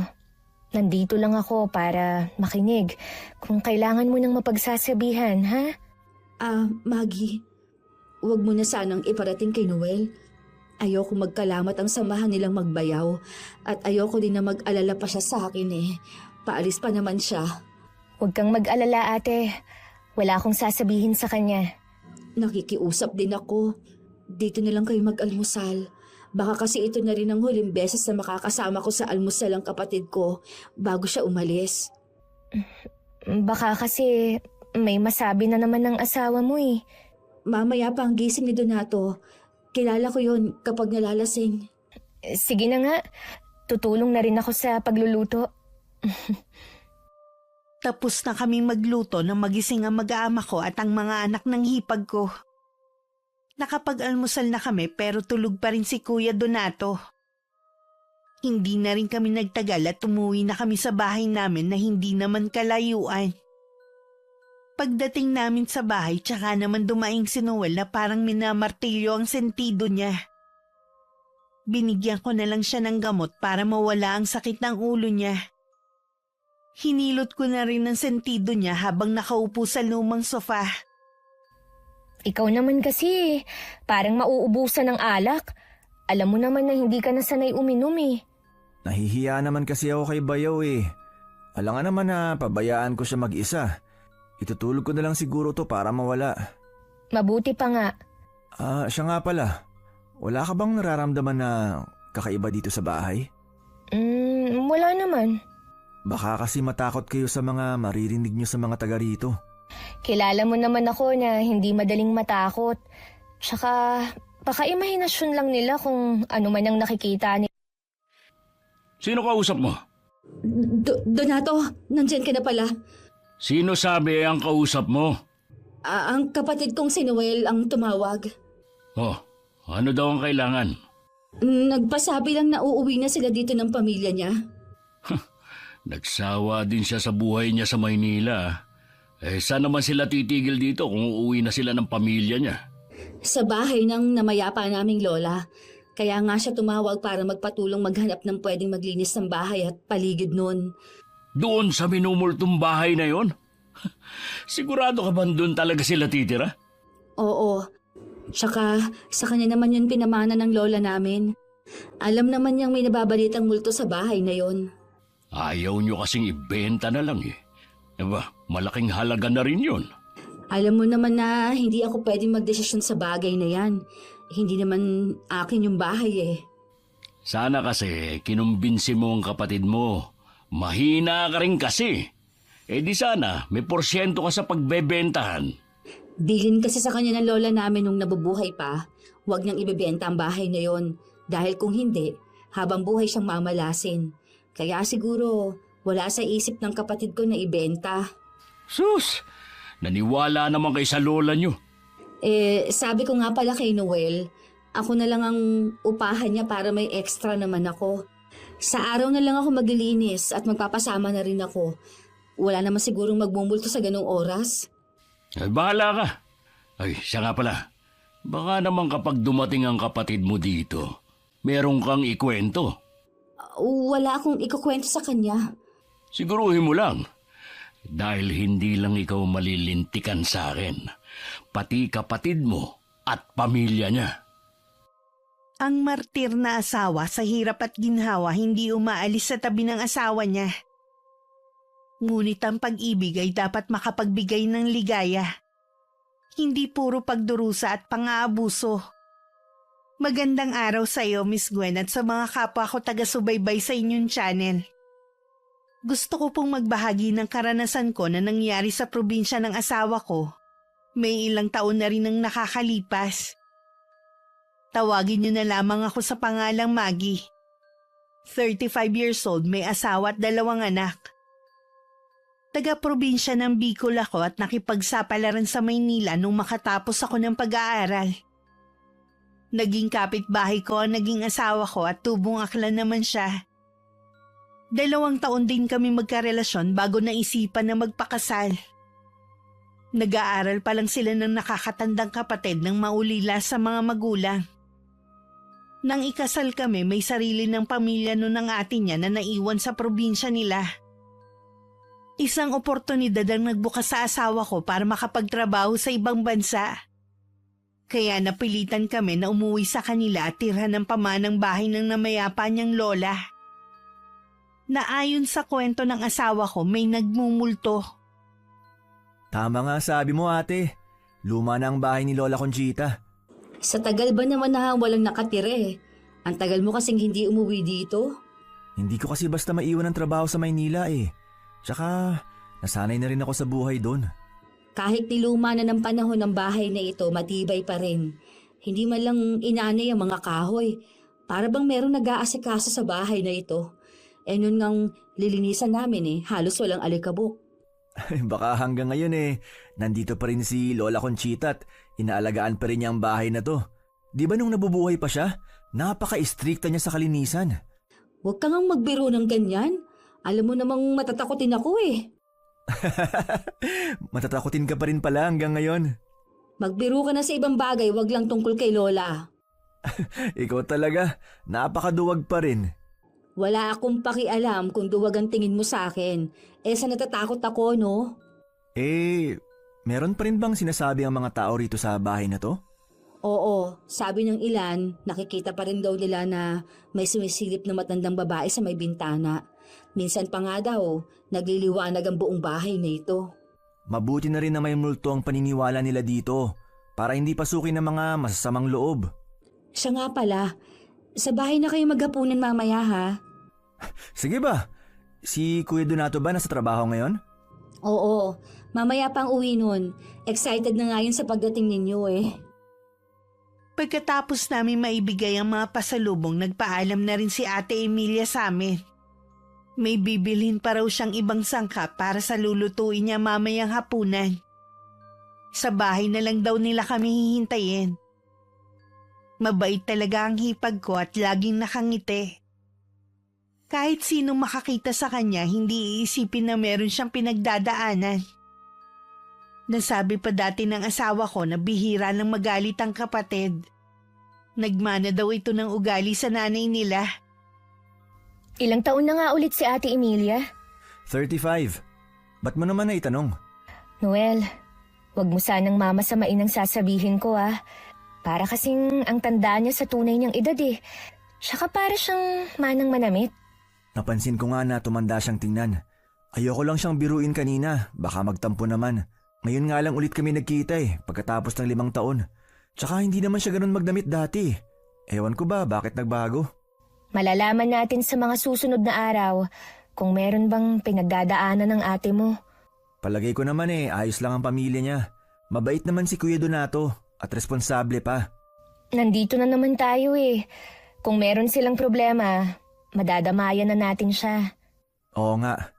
nandito lang ako para makinig kung kailangan mo ng mapagsasabihan, ha?
Maggie, huwag mo na sanang iparating kay Noel. Ayoko magkalamat ang samahan nilang magbayaw at ayoko din na mag-alala pa siya sa akin eh. Paalis pa naman siya.
Huwag kang mag-alala, ate. Wala akong sasabihin sa kanya.
Nakikiusap din ako. Dito na lang kayo mag-almusal. Baka kasi ito na rin ang huling beses na makakasama ko sa almusal ang kapatid ko bago siya umalis.
Baka kasi may masabi na naman ng asawa mo eh.
Mamaya pa ang gising ni Donato. Kilala ko yun kapag nalalasing.
Sige na nga, tutulong na rin ako sa pagluluto.
Tapos na kaming magluto nang magising ang mag-aama ko at ang mga anak ng hipag ko. Nakapag-almusal na kami pero tulog pa rin si Kuya Donato. Hindi na rin kami nagtagal at umuwi na kami sa bahay namin na hindi naman kalayuan. Pagdating namin sa bahay, tsaka naman dumaing si Noel na parang minamartilyo ang sentido niya. Binigyan ko na lang siya ng gamot para mawala ang sakit ng ulo niya. Hinilot ko na rin ang sentido niya habang nakaupo sa lumang sofa.
Ikaw naman kasi, parang mauubusan ng alak. Alam mo naman na hindi ka na sanay uminom eh.
Nahihiya naman kasi ako kay Bayaw eh. Alangan naman na pabayaan ko siya mag-isa. Itutulog ko na lang siguro to para mawala.
Mabuti pa nga.
Siya nga pala. Wala ka bang nararamdaman na kakaiba dito sa bahay?
Wala naman.
Baka kasi matakot kayo sa mga maririnig nyo sa mga taga rito.
Kilala mo naman ako na hindi madaling matakot. Tsaka, baka imahinasyon lang nila kung ano man ang nakikita nila.
Sino kausap mo?
Donato, nandyan ka na pala.
Sino sabi ang kausap mo?
Ang kapatid kong si Noel ang tumawag.
Oh, ano daw ang kailangan?
Nagpasabi lang na uuwi na sila dito ng pamilya niya.
Nagsawa din siya sa buhay niya sa Maynila. Saan naman sila titigil dito kung uuwi na sila ng pamilya niya?
Sa bahay ng namayapa naming lola. Kaya nga siya tumawag para magpatulong maghanap ng pwedeng maglinis ng bahay at paligid nun.
Doon sa minumultong bahay na yon? Sigurado ka ba doon talaga sila titira?
Oo. Tsaka sa kanya naman yun pinamana ng lola namin. Alam naman niyang may nababalitang multo sa bahay na yon.
Ayaw nyo kasing ibenta na lang eh. Aba, malaking halaga na rin yun.
Alam mo naman na hindi ako pwedeng magdesisyon sa bagay na yan. Hindi naman akin yung bahay eh.
Sana kasi kinumbinsi mo ang kapatid mo. Mahina ka rin kasi. Di sana may porsyento ka sa pagbebentahan.
Bilin kasi sa kanya ng lola namin nung nabubuhay pa, huwag niyang ibebenta ang bahay na yon. Dahil kung hindi, habang buhay siyang mamalasin. Kaya siguro wala sa isip ng kapatid ko na ibenta.
Sus! Naniwala naman kay sa lola nyo.
Sabi ko nga pala kay Noel, ako na lang ang upahan niya para may extra naman ako. Sa araw na lang ako maglilinis at magpapasama na rin ako. Wala naman sigurong magmumulto sa ganong oras.
Bahala ka. Siya nga pala. Baka naman kapag dumating ang kapatid mo dito, meron kang ikwento.
Wala akong ikukwento sa kanya.
Siguruhin mo lang. Dahil hindi lang ikaw malilintikan sa akin, pati kapatid mo at pamilya niya.
Ang martir na asawa sa hirap at ginhawa hindi umaalis sa tabi ng asawa niya. Ngunit ang pag-ibig ay dapat makapagbigay ng ligaya. Hindi puro pagdurusa at pang-aabuso. Magandang araw sa iyo, Miss Gwen, at sa mga kapwa ko taga-subaybay sa inyong channel. Gusto ko pong magbahagi ng karanasan ko na nangyari sa probinsya ng asawa ko. May ilang taon na rin ang nakakalipas. Tawagin niyo na lamang ako sa pangalang Maggie. 35 years old, may asawa at 2 anak. Taga-probinsya ng Bicol ako at nakipagsapalaran sa Maynila nung makatapos ako ng pag-aaral. Naging kapitbahay ko ang naging asawa ko at tubong akla naman siya. 2 taon din kami magkarelasyon bago naisipan na magpakasal. Nag-aaral pa lang sila ng nakakatandang kapatid nang maulila sa mga magulang. Nang ikasal kami, may sarili ng pamilya noon ng ate niya na naiwan sa probinsya nila. Isang oportunidad ang nagbukas sa asawa ko para makapagtrabaho sa ibang bansa. Kaya napilitan kami na umuwi sa kanila at tirhan ng pamanang bahay ng namayapa niyang lola. Na ayon sa kwento ng asawa ko, may nagmumulto.
Tama nga sabi mo ate. Luma na ang bahay ni Lola Conchita.
Sa tagal ba naman na walang nakatira eh? Ang tagal mo kasing hindi umuwi dito.
Hindi ko kasi basta maiwan ng trabaho sa Maynila eh. Tsaka nasanay na rin ako sa buhay doon.
Kahit niluma na ng panahon ng bahay na ito, matibay pa rin. Hindi man lang inanay ang mga kahoy. Para bang merong nag-aasikaso sa bahay na ito. Nun ngang lilinisan namin halos walang alikabok.
Baka hanggang ngayon nandito pa rin si Lola Conchita at inaalagaan pa rin niya ang bahay na to. Di ba nung nabubuhay pa siya, napaka-istrikta niya sa kalinisan?
Huwag kang magbiro ng ganyan. Alam mo namang matatakotin ako eh.
Matatakotin ka pa rin pala hanggang ngayon.
Magbiro ka na sa ibang bagay, wag lang tungkol kay Lola.
Ikaw talaga, napakaduwag pa rin.
Wala akong pakialam kung duwag ang tingin mo sa akin. Sa natatakot ako, no?
Meron pa rin bang sinasabi ang mga tao rito sa bahay na to?
Oo, sabi ng ilan, nakikita pa rin daw nila na may sumisilip na matandang babae sa may bintana. Minsan pa nga daw, nagliliwanag ang buong bahay na ito.
Mabuti na rin na may multo ang paniniwala nila dito para hindi pasukin ng mga masasamang loob.
Siya nga pala, sa bahay na kayo maghapunan mamaya ha?
Sige ba? Si Kuya Donato ba nasa trabaho ngayon?
Oo, mamaya pang uwi nun. Excited na nga yun sa pagdating ninyo
Pagkatapos namin maibigay ang mga pasalubong, nagpaalam na rin si Ate Emilia sa amin. May bibilhin pa raw siyang ibang sangkap para sa lulutuin niya mamayang hapunan. Sa bahay na lang daw nila kami hihintayin. Mabait talaga ang hipag ko at laging nakangiti. Kahit sino makakita sa kanya, hindi iisipin na meron siyang pinagdadaanan. Nasabi pa dati ng asawa ko na bihira ng magalit ang kapatid. Nagmana daw ito ng ugali sa nanay nila.
Ilang taon na nga ulit si Ate Emilia?
35. Ba't mo naman naitanong?
Noel, wag mo sanang mamasamain ang sasabihin ko ah. Para kasing ang tanda niya sa tunay niyang edad eh. Tsaka para siyang manang manamit.
Napansin ko nga na tumanda siyang tingnan. Ayoko lang siyang biruin kanina, baka magtampo naman. Ngayon nga lang ulit kami nagkita pagkatapos ng 5 taon. Tsaka hindi naman siya ganun magdamit dati. Ewan ko ba bakit nagbago?
Malalaman natin sa mga susunod na araw kung meron bang pinagdadaanan ng ate mo.
Palagay ko naman ayos lang ang pamilya niya. Mabait naman si Kuya Donato at responsable pa.
Nandito na naman tayo eh. Kung meron silang problema, madadamayan na natin siya.
Oo nga.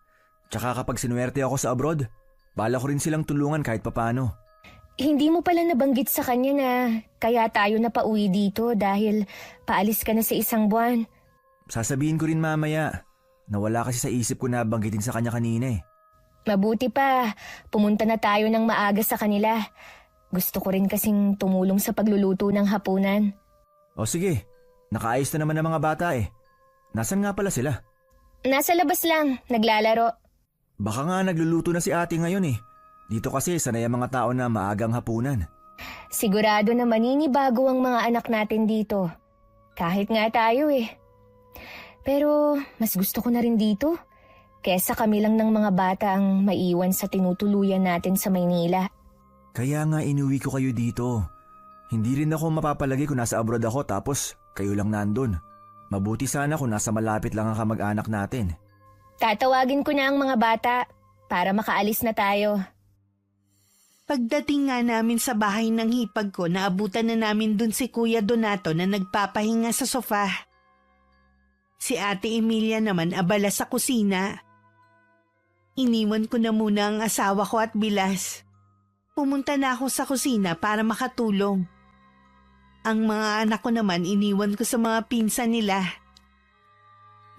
Tsaka kapag sinuwerte ako sa abroad, bala ko rin silang tulungan kahit papano.
Hindi mo pala nabanggit sa kanya na kaya tayo na pauwi dito dahil paalis ka na sa 1 buwan.
Sasabihin ko rin mamaya. Nawala kasi sa isip ko na banggitin sa kanya kanina
Mabuti pa, pumunta na tayo ng maaga sa kanila. Gusto ko rin kasing tumulong sa pagluluto ng hapunan.
O sige, nakaayos na naman ang mga bata Nasaan nga pala sila?
Nasa labas lang, naglalaro.
Baka nga nagluluto na si ate ngayon Dito kasi sanay ang mga tao na maagang hapunan.
Sigurado na maninibago ang mga anak natin dito. Kahit nga tayo Pero mas gusto ko na rin dito. Kesa kami lang ng mga bata ang maiwan sa tinutuluyan natin sa Maynila.
Kaya nga inuwi ko kayo dito. Hindi rin ako mapapalagi kung nasa abroad ako tapos kayo lang nandun. Mabuti sana kung nasa malapit lang ang kamag-anak natin.
Tatawagin ko na ang mga bata para makaalis na tayo.
Pagdating nga namin sa bahay ng hipag ko, naabutan na namin dun si Kuya Donato na nagpapahinga sa sofa. Si Ate Emilia naman abala sa kusina. Iniwan ko na muna ang asawa ko at bilas. Pumunta na ako sa kusina para makatulong. Ang mga anak ko naman iniwan ko sa mga pinsan nila.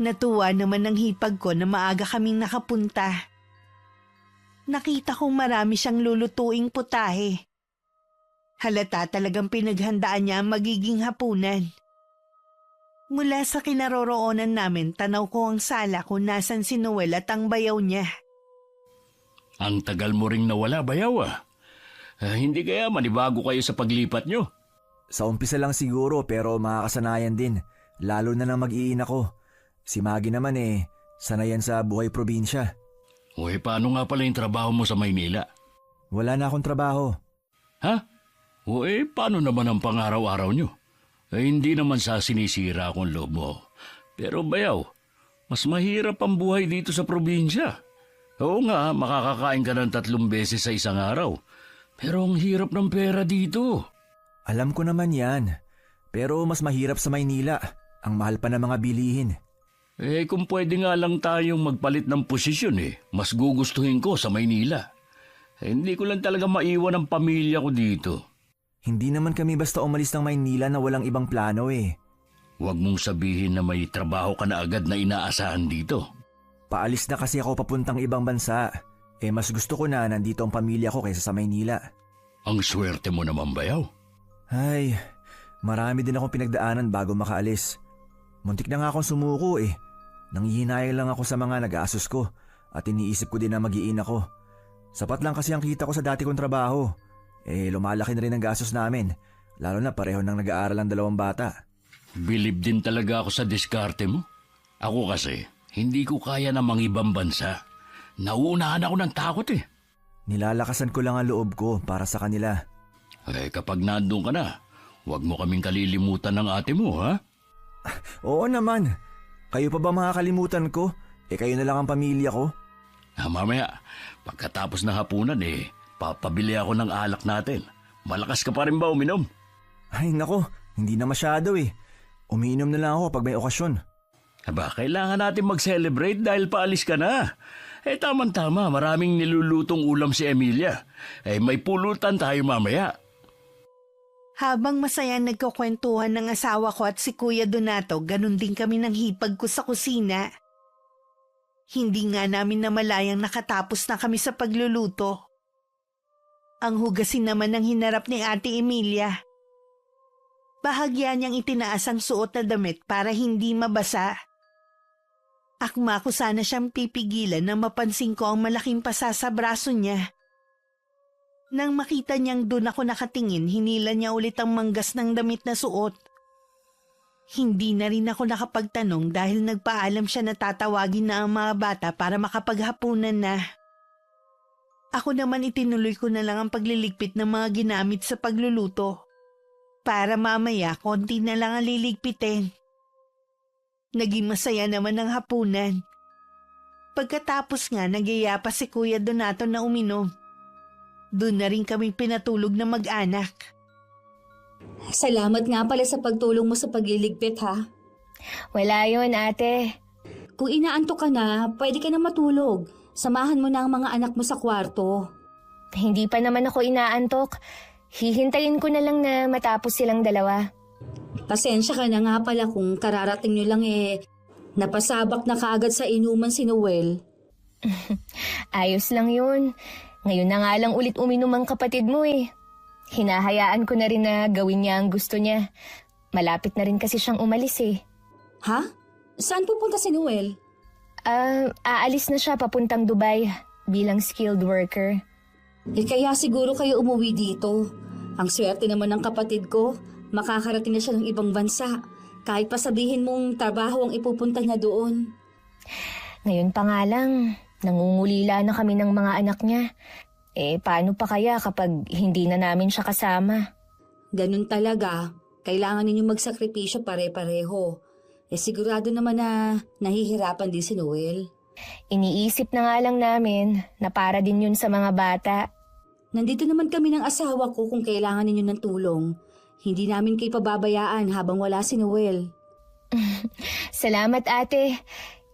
Natuwa naman ang hipag ko na maaga kaming nakapunta. Nakita kong marami siyang lulutuing putahe. Halata talagang pinaghandaan niya ang magiging hapunan. Mula sa kinaroroonan namin, tanaw ko ang sala kung nasan si Noel at ang bayaw niya.
Ang tagal mo ring nawala, bayaw hindi kaya manibago kayo sa paglipat nyo?
Sa umpisa lang siguro pero makakasanayan din. Lalo na nang mag-iina ko. Si Maggie naman sanayan sa buhay probinsya.
Paano nga pala yung trabaho mo sa Maynila?
Wala na akong trabaho.
Ha? Paano naman ang pang-araw-araw nyo? Hindi naman sa sinisira akong loob mo. Pero bayaw, mas mahirap ang buhay dito sa probinsya. Oo nga, makakakain ka ng 3 beses sa isang araw. Pero ang hirap ng pera dito.
Alam ko naman yan. Pero mas mahirap sa Maynila. Ang mahal pa ng mga bilihin.
Kung pwede nga lang tayong magpalit ng posisyon mas gugustuhin ko sa Maynila. Hindi ko lang talaga maiwan ang pamilya ko dito.
Hindi naman kami basta umalis ng Maynila na walang ibang plano
Huwag mong sabihin na may trabaho ka na agad na inaasahan dito.
Paalis na kasi ako papuntang ibang bansa. Mas gusto ko na nandito ang pamilya ko kaysa sa Maynila.
Ang swerte mo naman, bayaw.
Ay, marami din akong pinagdaanan bago makaalis. Muntik na nga akong sumuko Nanghihinayang lang ako sa mga nag-aasos ko at iniisip ko din na mag-iina ko. Sapat lang kasi ang kita ko sa dati kong trabaho. Lumalaki na rin ang gastos namin. Lalo na pareho nang nag-aaral ang 2 bata.
Bilib din talaga ako sa diskarte mo. Ako kasi, hindi ko kaya na mangibang bansa. Nauunahan ako ng takot
Nilalakasan ko lang ang loob ko para sa kanila.
Kapag nandun ka na, huwag mo kaming kalilimutan ng ate mo, ha?
Oo naman. Kayo pa ba makakalimutan ko? Kayo na lang ang pamilya ko.
Mamaya, pagkatapos ng hapunan papabili ako ng alak natin. Malakas ka pa rin ba uminom?
Ay nako, hindi na masyado Umiinom na lang ako pag may okasyon.
Aba, kailangan natin mag-celebrate dahil paalis ka na. Tama-tama, maraming nilulutong ulam si Emilia. May pulutan tayo mamaya.
Habang masaya nagkukwentuhan ng asawa ko at si Kuya Donato, ganun din kami ng hipag ko sa kusina. Hindi nga namin namalayang nakatapos na kami sa pagluluto. Ang hugasin naman ng hinarap ni Ate Emilia. Bahagya niyang itinaas ang suot na damit para hindi mabasa. Akma ko sana siyang pipigilan nang mapansin ko ang malaking pasa sa braso niya. Nang makita niyang doon ako nakatingin, hinila niya ulit ang manggas ng damit na suot. Hindi na rin ako nakapagtanong dahil nagpaalam siya na tatawagin na ang mga bata para makapaghapunan na. Ako naman itinuloy ko na lang ang pagliligpit ng mga ginamit sa pagluluto. Para mamaya konti na lang ang liligpitin. Naging masaya naman ang hapunan. Pagkatapos nga nagyaya pa si Kuya Donato na uminom. Doon na rin kami pinatulog na mag-anak.
Salamat nga pala sa pagtulong mo sa pagliligpit, ha?
Wala yun, ate.
Kung inaantok ka na, pwede ka na matulog. Samahan mo na ang mga anak mo sa kwarto.
Hindi pa naman ako inaantok. Hihintayin ko na lang na matapos silang dalawa.
Pasensya ka na nga pala kung kararating nyo lang napasabak na kaagad sa inuman si Noel.
Ayos lang yun. Ngayon na nga lang ulit uminom ang kapatid mo eh. Hinahayaan ko na rin na gawin niya ang gusto niya. Malapit na rin kasi siyang umalis eh.
Ha? Saan pupunta si Noel?
Aalis na siya papuntang Dubai bilang skilled worker.
Kaya siguro kayo umuwi dito. Ang swerte naman ng kapatid ko, makakarating na siya ng ibang bansa. Kahit pa sabihin mong trabaho ang ipupunta niya doon.
Ngayon pa nga lang, nangungulila na kami ng mga anak niya. Paano pa kaya kapag hindi na namin siya kasama?
Ganun talaga. Kailangan ninyo magsakripisyo pare-pareho. Sigurado naman na nahihirapan din si Noel.
Iniisip na nga lang namin na para din yun sa mga bata.
Nandito naman kami ng asawa ko kung kailangan ninyo ng tulong. Hindi namin kayo pababayaan habang wala si Noel.
Salamat ate.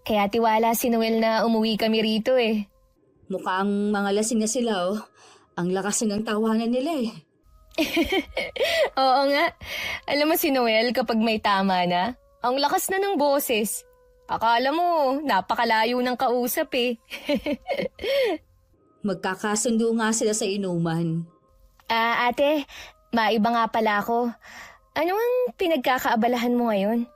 Kaya tiwala si Noel na umuwi kami rito eh.
Mukhang mga lasing na sila oh. Ang lakas na ng tawanan nila eh.
Oo nga. Alam mo si Noel kapag may tama na, ang lakas na ng boses. Akala mo, napakalayo ng kausap eh.
Magkakasundo nga sila sa inuman.
Ate, maiba nga pala ako. Ano ang pinagkakaabalahan mo ngayon?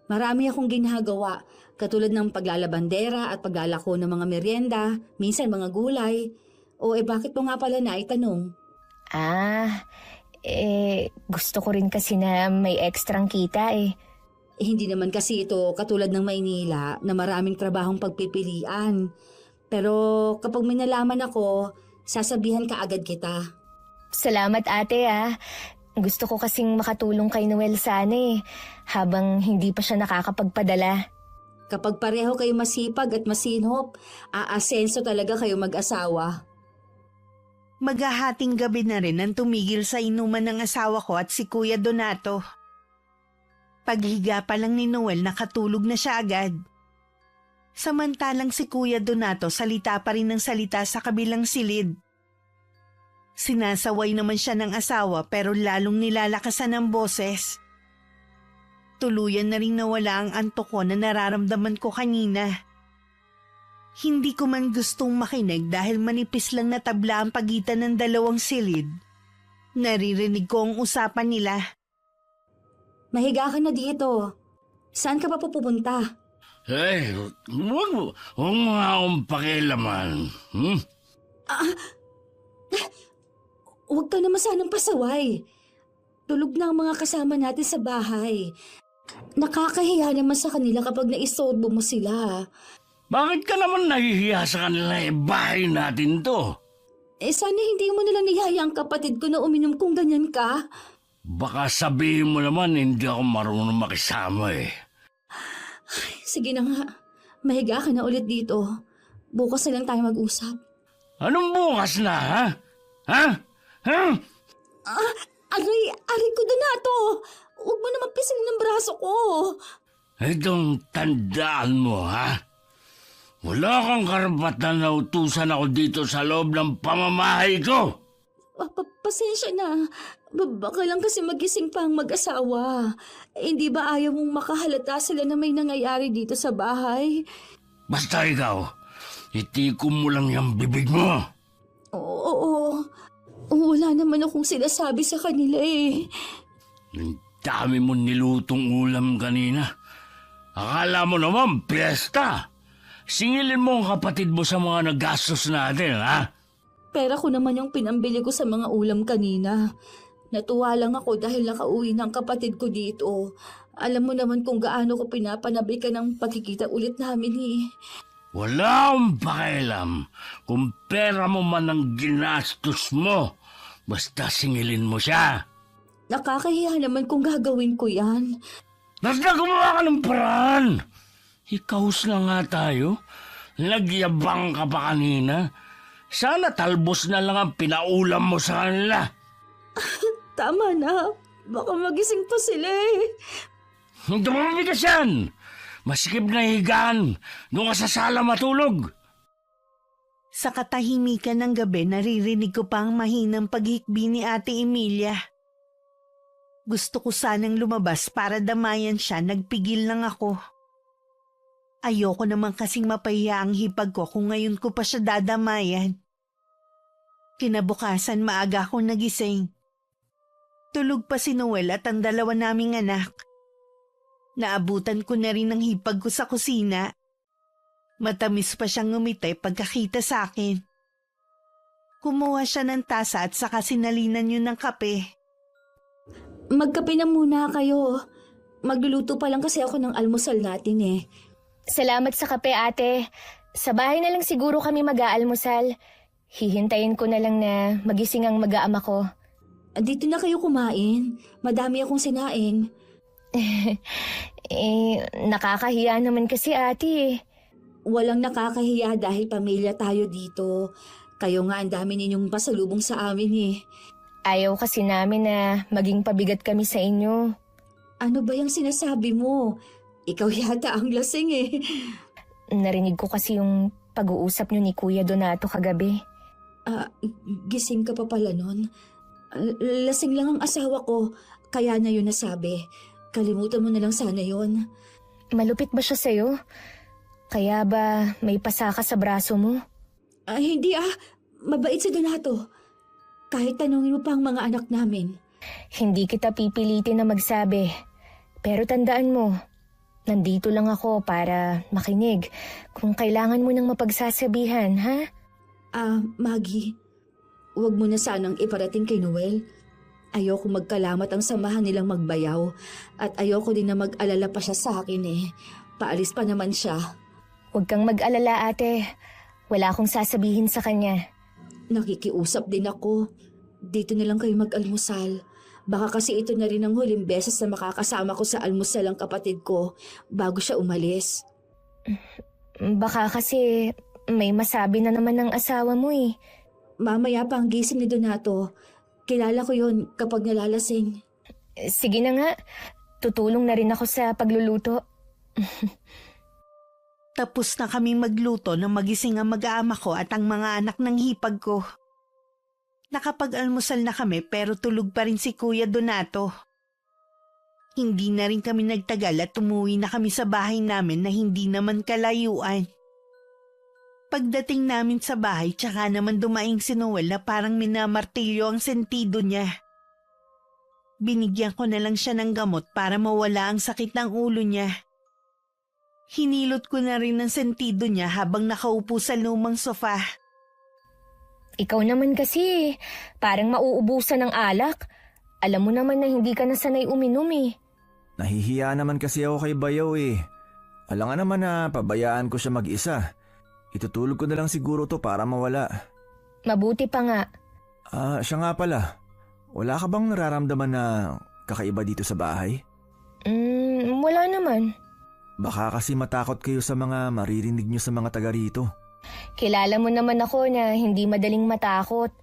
Marami akong ginagawa, katulad ng paglalabandera at paglalako ng mga merienda, minsan mga gulay. Bakit mo nga pala naitanong?
Gusto ko rin kasi na may ekstrang kita eh.
Hindi naman kasi ito katulad ng Maynila na maraming trabahong pagpipilian. Pero kapag may nalaman ako, sasabihan ka agad kita.
Salamat ate ah. Gusto ko kasing makatulong kay Noel sana eh, habang hindi pa siya nakakapagpadala.
Kapag pareho kayo masipag at masinhop, aasenso talaga kayo mag-asawa.
Maghahating gabi na rin ang tumigil sa inuman ng asawa ko at si Kuya Donato. Paghiga pa lang ni Noel, nakatulog na siya agad. Samantalang si Kuya Donato salita pa rin ng salita sa kabilang silid. Sinasaway naman siya ng asawa pero lalong nilalakasan ang boses. Tuluyan na rin nawala ang antok ko na nararamdaman ko kanina. Hindi ko man gustong makinig dahil manipis lang na tabla ang pagitan ng dalawang silid. Naririnig ko ang usapan nila.
Mahiga ka na dito. Saan ka pa pupunta?
Huwag mo nga akong pakialaman.
Huwag ka naman sanang pasaway. Tulog na ang mga kasama natin sa bahay. Nakakahiya naman sa kanila kapag naisorbo mo sila.
Bakit ka naman nahihiya sa kanila bahay natin to?
Sana hindi mo nalang niyaya ang kapatid ko na uminom kung ganyan ka.
Baka sabihin mo naman hindi ako marunong makisama eh.
Sige na nga, mahiga ka na ulit dito. Bukas na lang tayo mag-usap.
Anong bukas na, ha? Ha?
Aray ko Donato! Huwag mo naman pisilin ng braso ko.
Itong tandaan mo, ha? Wala kang karapatan na utusan ako dito sa loob ng pamamahay ko.
Pasensya na. Baka lang kasi magising pa ang mag-asawa. Hindi ba ayaw mong makahalata sila na may nangyayari dito sa bahay?
Basta ikaw, itikom mo lang yung bibig mo.
Oo. Wala naman akong sinasabi sa kanila eh.
Ang dami mo nilutong ulam kanina. Akala mo naman, piyesta. Singilin mo ang kapatid mo sa mga nagastos natin, ha?
Pera ko naman yung pinambili ko sa mga ulam kanina. Natuwa lang ako dahil nakauwi ng kapatid ko dito. Alam mo naman kung gaano ko pinapanabi ka ng pagkikita ulit namin eh.
Wala akong pakialam kung pera mo man ang ginastos mo. Basta singilin mo siya.
Nakakahiya naman kung gagawin ko yan.
Basta gumawa ka ng paraan. Ikaus na nga tayo. Nagyabang ka pa kanina. Sana talbos na lang ang pinaulam mo sa kanila.
Tama na. Baka magising pa sila eh.
Hindi mo mabigas yan. Masikip na higaan. Doon ka sa sala matulog.
Sa katahimikan ng gabi, naririnig ko pa ang mahinang paghikbi ni Ate Emilia. Gusto ko sanang lumabas para damayan siya, nagpigil lang ako. Ayoko naman kasing mapahiya ang hipag ko kung ngayon ko pa siya dadamayan. Kinabukasan maaga akong nagising. Tulog pa si Noel at ang dalawa naming anak. Naabutan ko na rin ang hipag ko sa kusina. Matamis pa siyang ngumiti pagkakita sa akin. Kumuha siya ng tasa at saka sinalinan yun ng kape.
Magkape na muna kayo. Magluluto pa lang kasi ako ng almusal natin eh.
Salamat sa kape, ate. Sa bahay na lang siguro kami mag-aalmusal. Hihintayin ko na lang na magising ang mag-aama ko.
Dito na kayo kumain. Madami akong sinaing.
Nakakahiya naman kasi ate eh.
Walang nakakahiya dahil pamilya tayo dito. Kayo nga ang dami ninyong pasalubong sa amin eh.
Ayaw kasi namin na maging pabigat kami sa inyo.
Ano ba yung sinasabi mo? Ikaw yata ang lasing eh.
Narinig ko kasi yung pag-uusap niyo ni Kuya Donato kagabi.
Gising ka pa pala nun. Lasing lang ang asawa ko, kaya na yun nasabi. Kalimutan mo na lang sana yun.
Malupit ba siya sa'yo? Kaya ba may pasaka sa braso mo?
Hindi mabait si Donato. Kahit tanungin mo pa ang mga anak namin.
Hindi kita pipilitin na magsabi. Pero tandaan mo, nandito lang ako para makinig kung kailangan mo nang mapagsasabihan, ha?
Maggie, huwag mo na sanang iparating kay Noel. Ayoko magkalamat ang samahan nilang magbayaw at ayoko din na mag-alala pa siya sa akin eh. Paalis pa naman siya.
Huwag kang mag-alala, ate. Wala akong sasabihin sa kanya.
Nakikiusap din ako. Dito na lang kayo mag-almusal. Baka kasi ito na rin ang huling beses na makakasama ko sa almusal ang kapatid ko bago siya umalis.
Baka kasi may masabi na naman ng asawa mo eh.
Mamaya pa ang gising ni Donato. Kilala ko yon kapag nalalasing.
Sige na nga, tutulong na rin ako sa pagluluto.
Tapos na kami magluto nang magising ang mag-aama ko at ang mga anak ng hipag ko. Nakapag-almusal na kami pero tulog pa rin si Kuya Donato. Hindi na rin kami nagtagal at umuwi na kami sa bahay namin na hindi naman kalayuan. Pagdating namin sa bahay, tsaka naman dumaing si Noel na parang minamartilyo ang sentido niya. Binigyan ko na lang siya ng gamot para mawala ang sakit ng ulo niya. Hinilot ko na rin ang sentido niya habang nakaupo sa lumang sofa.
Ikaw naman kasi, parang mauubusan ng alak. Alam mo naman na hindi ka nasanay uminom eh.
Nahihiya naman kasi ako kay Bayaw eh. Alangan naman na pabayaan ko siya mag-isa. Itutulog ko na lang siguro to para mawala.
Mabuti pa nga.
Siya nga pala. Wala ka bang nararamdaman na kakaiba dito sa bahay?
Wala naman.
Baka kasi matakot kayo sa mga maririnig nyo sa mga taga rito.
Kilala mo naman ako na hindi madaling matakot.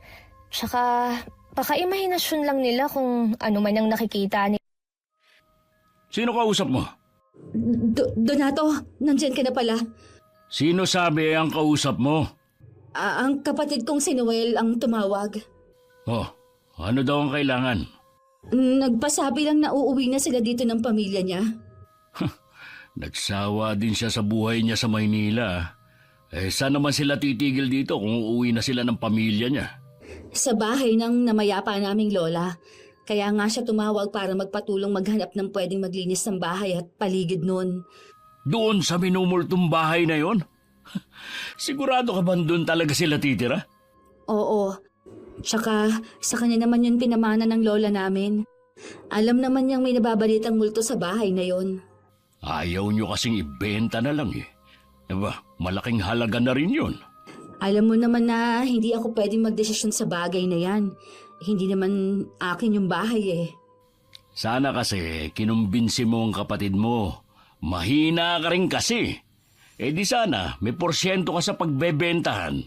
Tsaka, baka imahinasyon lang nila kung ano man ang nakikita nila.
Sino kausap mo?
Donato, nandyan ka na pala.
Sino sabi ang kausap mo?
Ang kapatid kong si Noel ang tumawag.
Oh, ano daw ang kailangan?
Nagpasabi lang na uuwi na sila dito ng pamilya niya.
Nagsawa din siya sa buhay niya sa Maynila. Saan naman sila titigil dito kung uuwi na sila ng pamilya niya?
Sa bahay ng namayapa naming lola. Kaya nga siya tumawag para magpatulong maghanap ng pwedeng maglinis ng bahay at paligid nun.
Doon sa minumultong bahay na yon? Sigurado ka ba doon talaga sila titira?
Oo. Tsaka sa kanya naman yun pinamana ng lola namin. Alam naman niyang may nababalitang multo sa bahay na yon.
Ayaw niyo kasing ibenta na lang eh. Diba, malaking halaga na rin yun.
Alam mo naman na hindi ako pwedeng magdesisyon sa bagay na yan. Hindi naman akin yung bahay eh.
Sana kasi kinumbinsi mo ang kapatid mo. Mahina ka rin kasi. Di sana may porsyento ka sa pagbebentahan.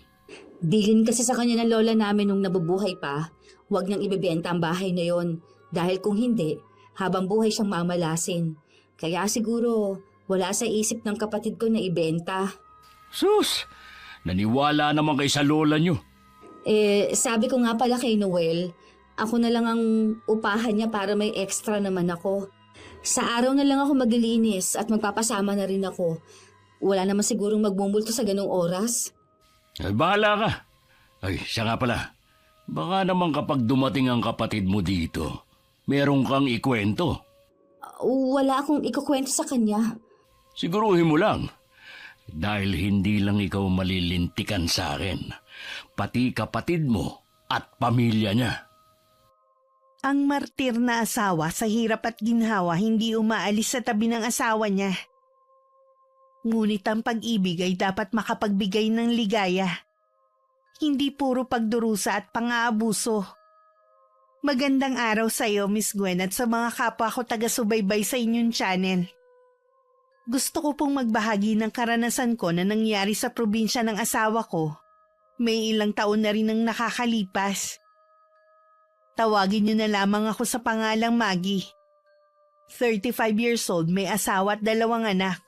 Bilin kasi sa kanya ng lola namin nung nabubuhay pa, huwag nang ibebenta ang bahay na yon. Dahil kung hindi, habang buhay siyang mamalasin. Kaya siguro wala sa isip ng kapatid ko na ibenta.
Sus, naniwala naman kay sa lola niyo.
Sabi ko nga pala kay Noel, ako na lang ang upahan niya para may extra naman ako. Sa araw na lang ako maglilinis at magpapasama na rin ako. Wala naman sigurong magmumulto sa ganong oras.
Bahala ka. Siya nga pala. Baka naman kapag dumating ang kapatid mo dito, meron kang ikwento.
Wala akong ikukwento sa kanya.
Siguruhin mo lang. Dahil hindi lang ikaw malilintikan sa akin, pati kapatid mo at pamilya niya.
Ang martir na asawa sa hirap at ginhawa hindi umaalis sa tabi ng asawa niya. Ngunit ang pag-ibig ay dapat makapagbigay ng ligaya. Hindi puro pagdurusa at pang-aabuso. Magandang araw sa iyo, Miss Gwen, at sa mga kapwa ko taga-subaybay sa inyong channel. Gusto ko pong magbahagi ng karanasan ko na nangyari sa probinsya ng asawa ko. May ilang taon na rin ang nakakalipas. Tawagin niyo na lamang ako sa pangalang Maggie. 35 years old, may asawa at 2 anak.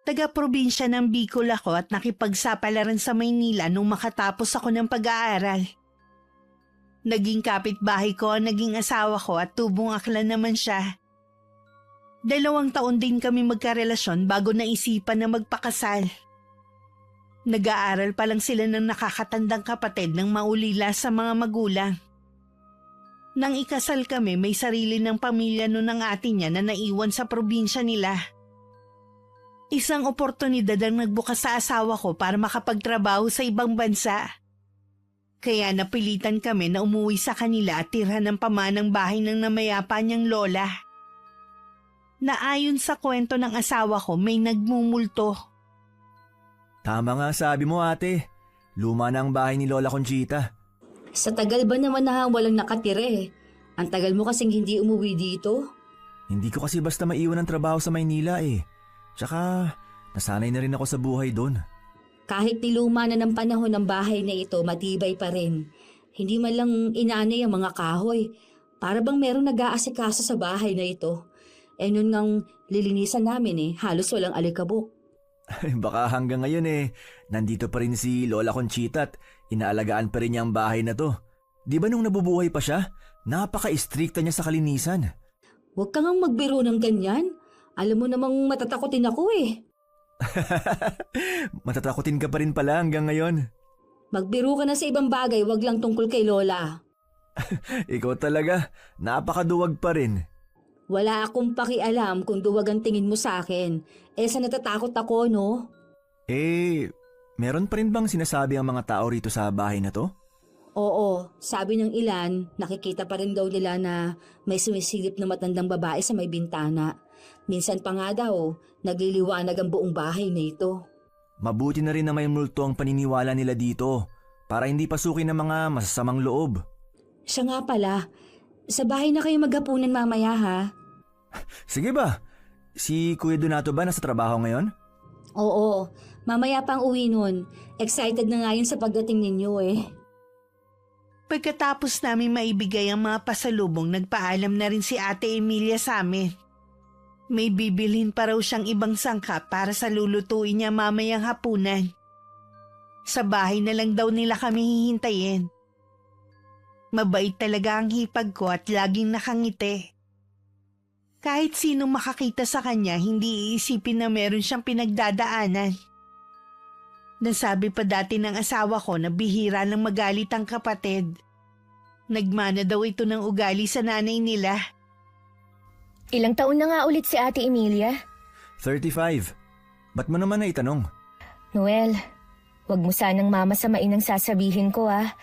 Taga-probinsya ng Bicol ako at nakipagsapalaran sa Maynila nung makatapos ako ng pag-aaral. Naging kapitbahay ko ang naging asawa ko at tubong akla naman siya. 2 taon din kami magkarelasyon bago naisipan na magpakasal. Nag-aaral pa lang sila ng nakakatandang kapatid nang maulila sa mga magulang. Nang ikasal kami, may sarili ng pamilya noon ng ate niya na naiwan sa probinsya nila. Isang oportunidad ang nagbukas sa asawa ko para makapagtrabaho sa ibang bansa. Kaya napilitan kami na umuwi sa kanila at tirhan ng pamanang bahay ng namayapa niyang lola. Na ayon sa kwento ng asawa ko, may nagmumulto.
Tama nga sabi mo ate. Luma na ang bahay ni Lola Conchita.
Sa tagal ba naman na walang nakatira eh? Ang tagal mo kasing hindi umuwi dito?
Hindi ko kasi basta maiwan ng trabaho sa Maynila eh. Tsaka nasanay na rin ako sa buhay doon.
Kahit niluma na ng panahon ng bahay na ito, matibay pa rin. Hindi man lang inanay ang mga kahoy. Para bang merong nag-aasikaso sa bahay na ito. Nun ngang lilinisan namin halos walang alikabok.
Baka hanggang ngayon nandito pa rin si Lola Conchita at inaalagaan pa rin niya ang bahay na to. Di ba nung nabubuhay pa siya, napaka-istrikta niya sa kalinisan?
Huwag ka ngang magbiro ng ganyan. Alam mo namang matatakotin ako
Matatakotin ka pa rin pala hanggang ngayon.
Magbiro ka na sa ibang bagay, wag lang tungkol kay Lola.
Ikaw talaga, napakaduwag pa rin.
Wala akong pakialam kung duwag ang tingin mo sa akin. Sa natatakot ako, no?
Meron pa rin bang sinasabi ang mga tao rito sa bahay na to?
Oo, sabi ng ilan, nakikita pa rin daw nila na may sumisilip na matandang babae sa may bintana. Minsan pa nga daw, nagliliwanag ang buong bahay na ito.
Mabuti na rin na may multo ang paniniwala nila dito para hindi pasukin ng mga masasamang loob.
Siya nga pala, sa bahay na kayo maghapunan mamaya ha?
Sige ba? Si Kuya Donato ba nasa trabaho ngayon?
Oo, mamaya pang uwi nun. Excited na nga yun sa pagdating ninyo
Pagkatapos namin maibigay ang mga pasalubong, nagpaalam na rin si Ate Emilia sa amin. May bibilhin pa raw siyang ibang sangkap para sa lulutuin niya mamayang hapunan. Sa bahay na lang daw nila kami hihintayin. Mabait talaga ang hipag ko at laging nakangiti. Kahit sinong makakita sa kanya, hindi iisipin na meron siyang pinagdadaanan. Nasabi pa dati ng asawa ko na bihira lang magalit ang kapatid. Nagmana daw ito ng ugali sa nanay nila.
Ilang taon na nga ulit si Ate Emilia?
35. Ba't mo naman naitanong?
Noel, wag mo sanang mamasamain ang sasabihin ko ah.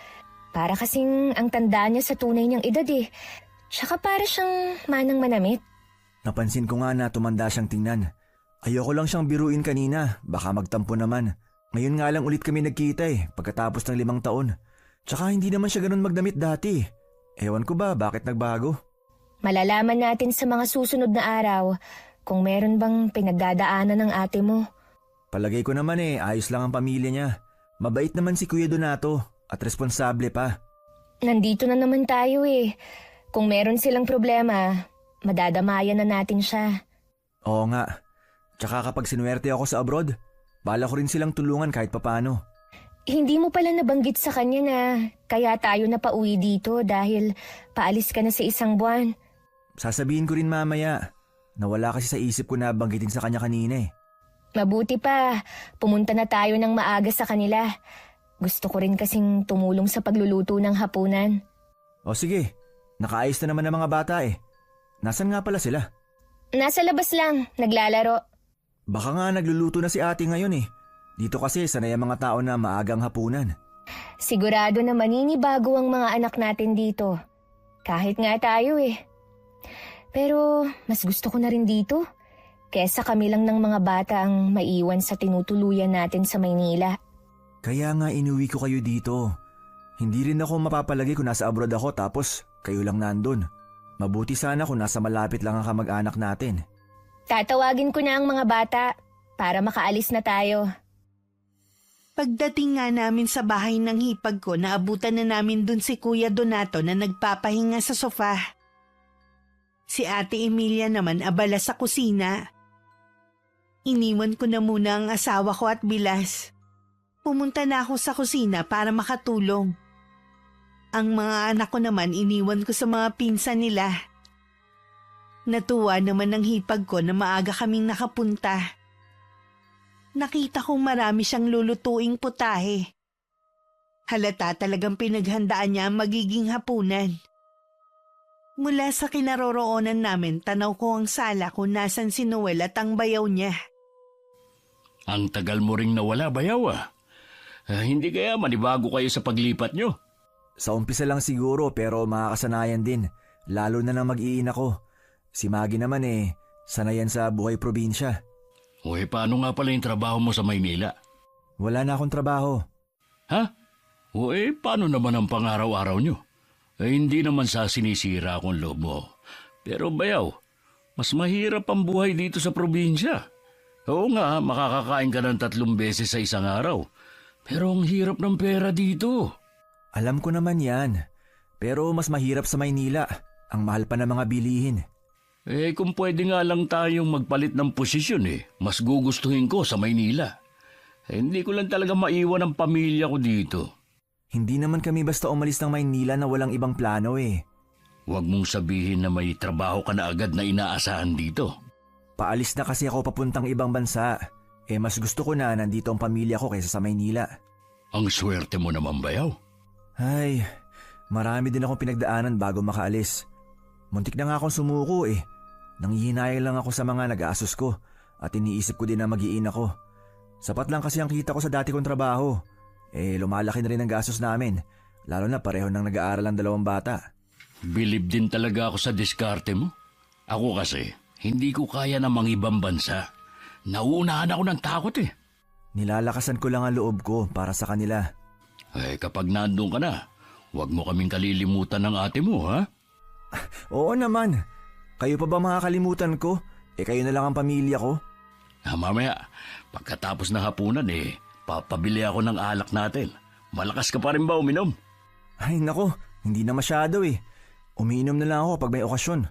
Para kasing ang tanda niya sa tunay niyang edad eh. Tsaka para siyang manang manamit.
Napansin ko nga na tumanda siyang tingnan. Ayoko lang siyang biruin kanina, baka magtampo naman. Ngayon nga lang ulit kami nagkita pagkatapos ng 5 taon. Tsaka hindi naman siya ganun magdamit dati. Ewan ko ba bakit nagbago?
Malalaman natin sa mga susunod na araw kung meron bang pinagdadaanan ng ate mo.
Palagay ko naman ayos lang ang pamilya niya. Mabait naman si Kuya Donato at responsable pa.
Nandito na naman tayo eh. Kung meron silang problema, madadamayan na natin siya.
Oo nga. Tsaka kapag sinuwerte ako sa abroad, bala ko rin silang tulungan kahit papano.
Hindi mo pala nabanggit sa kanya na kaya tayo napauwi dito dahil paalis ka na sa 1 buwan.
Sasabihin ko rin mamaya. Nawala kasi sa isip ko na banggitin sa kanya kanina
Mabuti pa, pumunta na tayo ng maaga sa kanila. Gusto ko rin kasing tumulong sa pagluluto ng hapunan.
O sige, nakaayos na naman ang mga bata Nasaan nga pala sila?
Nasa labas lang, naglalaro.
Baka nga nagluluto na si ate ngayon Dito kasi sanay ang mga tao na maagang hapunan.
Sigurado na maninibago ang mga anak natin dito. Kahit nga tayo Pero mas gusto ko na rin dito. Kesa kami lang ng mga bata ang maiwan sa tinutuluyan natin sa Maynila.
Kaya nga inuwi ko kayo dito. Hindi rin ako mapapalagi kung nasa abroad ako tapos kayo lang nandun. Mabuti sana kung nasa malapit lang ang kamag-anak natin.
Tatawagin ko na ang mga bata para makaalis na tayo.
Pagdating nga namin sa bahay ng hipag ko, naabutan na namin dun si Kuya Donato na nagpapahinga sa sofa. Si Ate Emilia naman abala sa kusina. Iniwan ko na muna ang asawa ko at bilas. Pumunta na ako sa kusina para makatulong. Ang mga anak ko naman iniwan ko sa mga pinsan nila. Natuwa naman ang hipag ko na maaga kaming nakapunta. Nakita kong marami siyang lulutuing putahe. Halata talagang pinaghandaan niya ang magiging hapunan. Mula sa kinaroroonan namin, tanaw ko ang sala kung nasan si Noel at ang bayaw niya.
Ang tagal mo ring nawala, bayaw hindi kaya manibago kayo sa paglipat nyo?
Sa umpisa lang siguro pero makakasanayan din. Lalo na nang mag-iina ko. Si Maggie naman sanayan sa buhay probinsya.
Paano nga pala yung trabaho mo sa Maynila?
Wala na akong trabaho.
Ha? Paano naman ang pang-araw-araw nyo? Hindi naman sa sinisira akong loob mo. Pero bayaw, mas mahirap ang buhay dito sa probinsya. Oo nga, makakakain ka ng 3 beses sa isang araw. Pero ang hirap ng pera dito.
Alam ko naman yan. Pero mas mahirap sa Maynila. Ang mahal pa ng mga bilihin.
Kung pwede nga lang tayong magpalit ng posisyon mas gugustuhin ko sa Maynila. Hindi ko lang talaga maiwan ang pamilya ko dito.
Hindi naman kami basta umalis ng Maynila na walang ibang plano
Huwag mong sabihin na may trabaho ka na agad na inaasahan dito.
Paalis na kasi ako papuntang ibang bansa. Mas gusto ko na nandito ang pamilya ko kaysa sa Maynila.
Ang swerte mo naman, bayaw.
Ay, marami din akong pinagdaanan bago makaalis. Muntik na nga akong sumuko Nanghihinayang lang ako sa mga nag-aasos ko at iniisip ko din na mag-iina ko. Sapat lang kasi ang kita ko sa dati kong trabaho. Lumalaki na rin ang gastos namin, lalo na pareho nang nag-aaral ang 2 bata.
Bilib din talaga ako sa diskarte mo. Ako kasi, hindi ko kaya na mangibang bansa. Nauunahan ako ng takot
Nilalakasan ko lang ang loob ko para sa kanila.
Kapag nandun ka na, huwag mo kaming kalilimutan ng ate mo, ha?
Oo naman. Kayo pa ba makakalimutan ko? Kayo na lang ang pamilya ko.
Mamaya, pagkatapos ng hapunan papabili ako ng alak natin. Malakas ka pa rin ba uminom?
Ay nako, hindi na masyado Umiinom na lang ako pag may okasyon.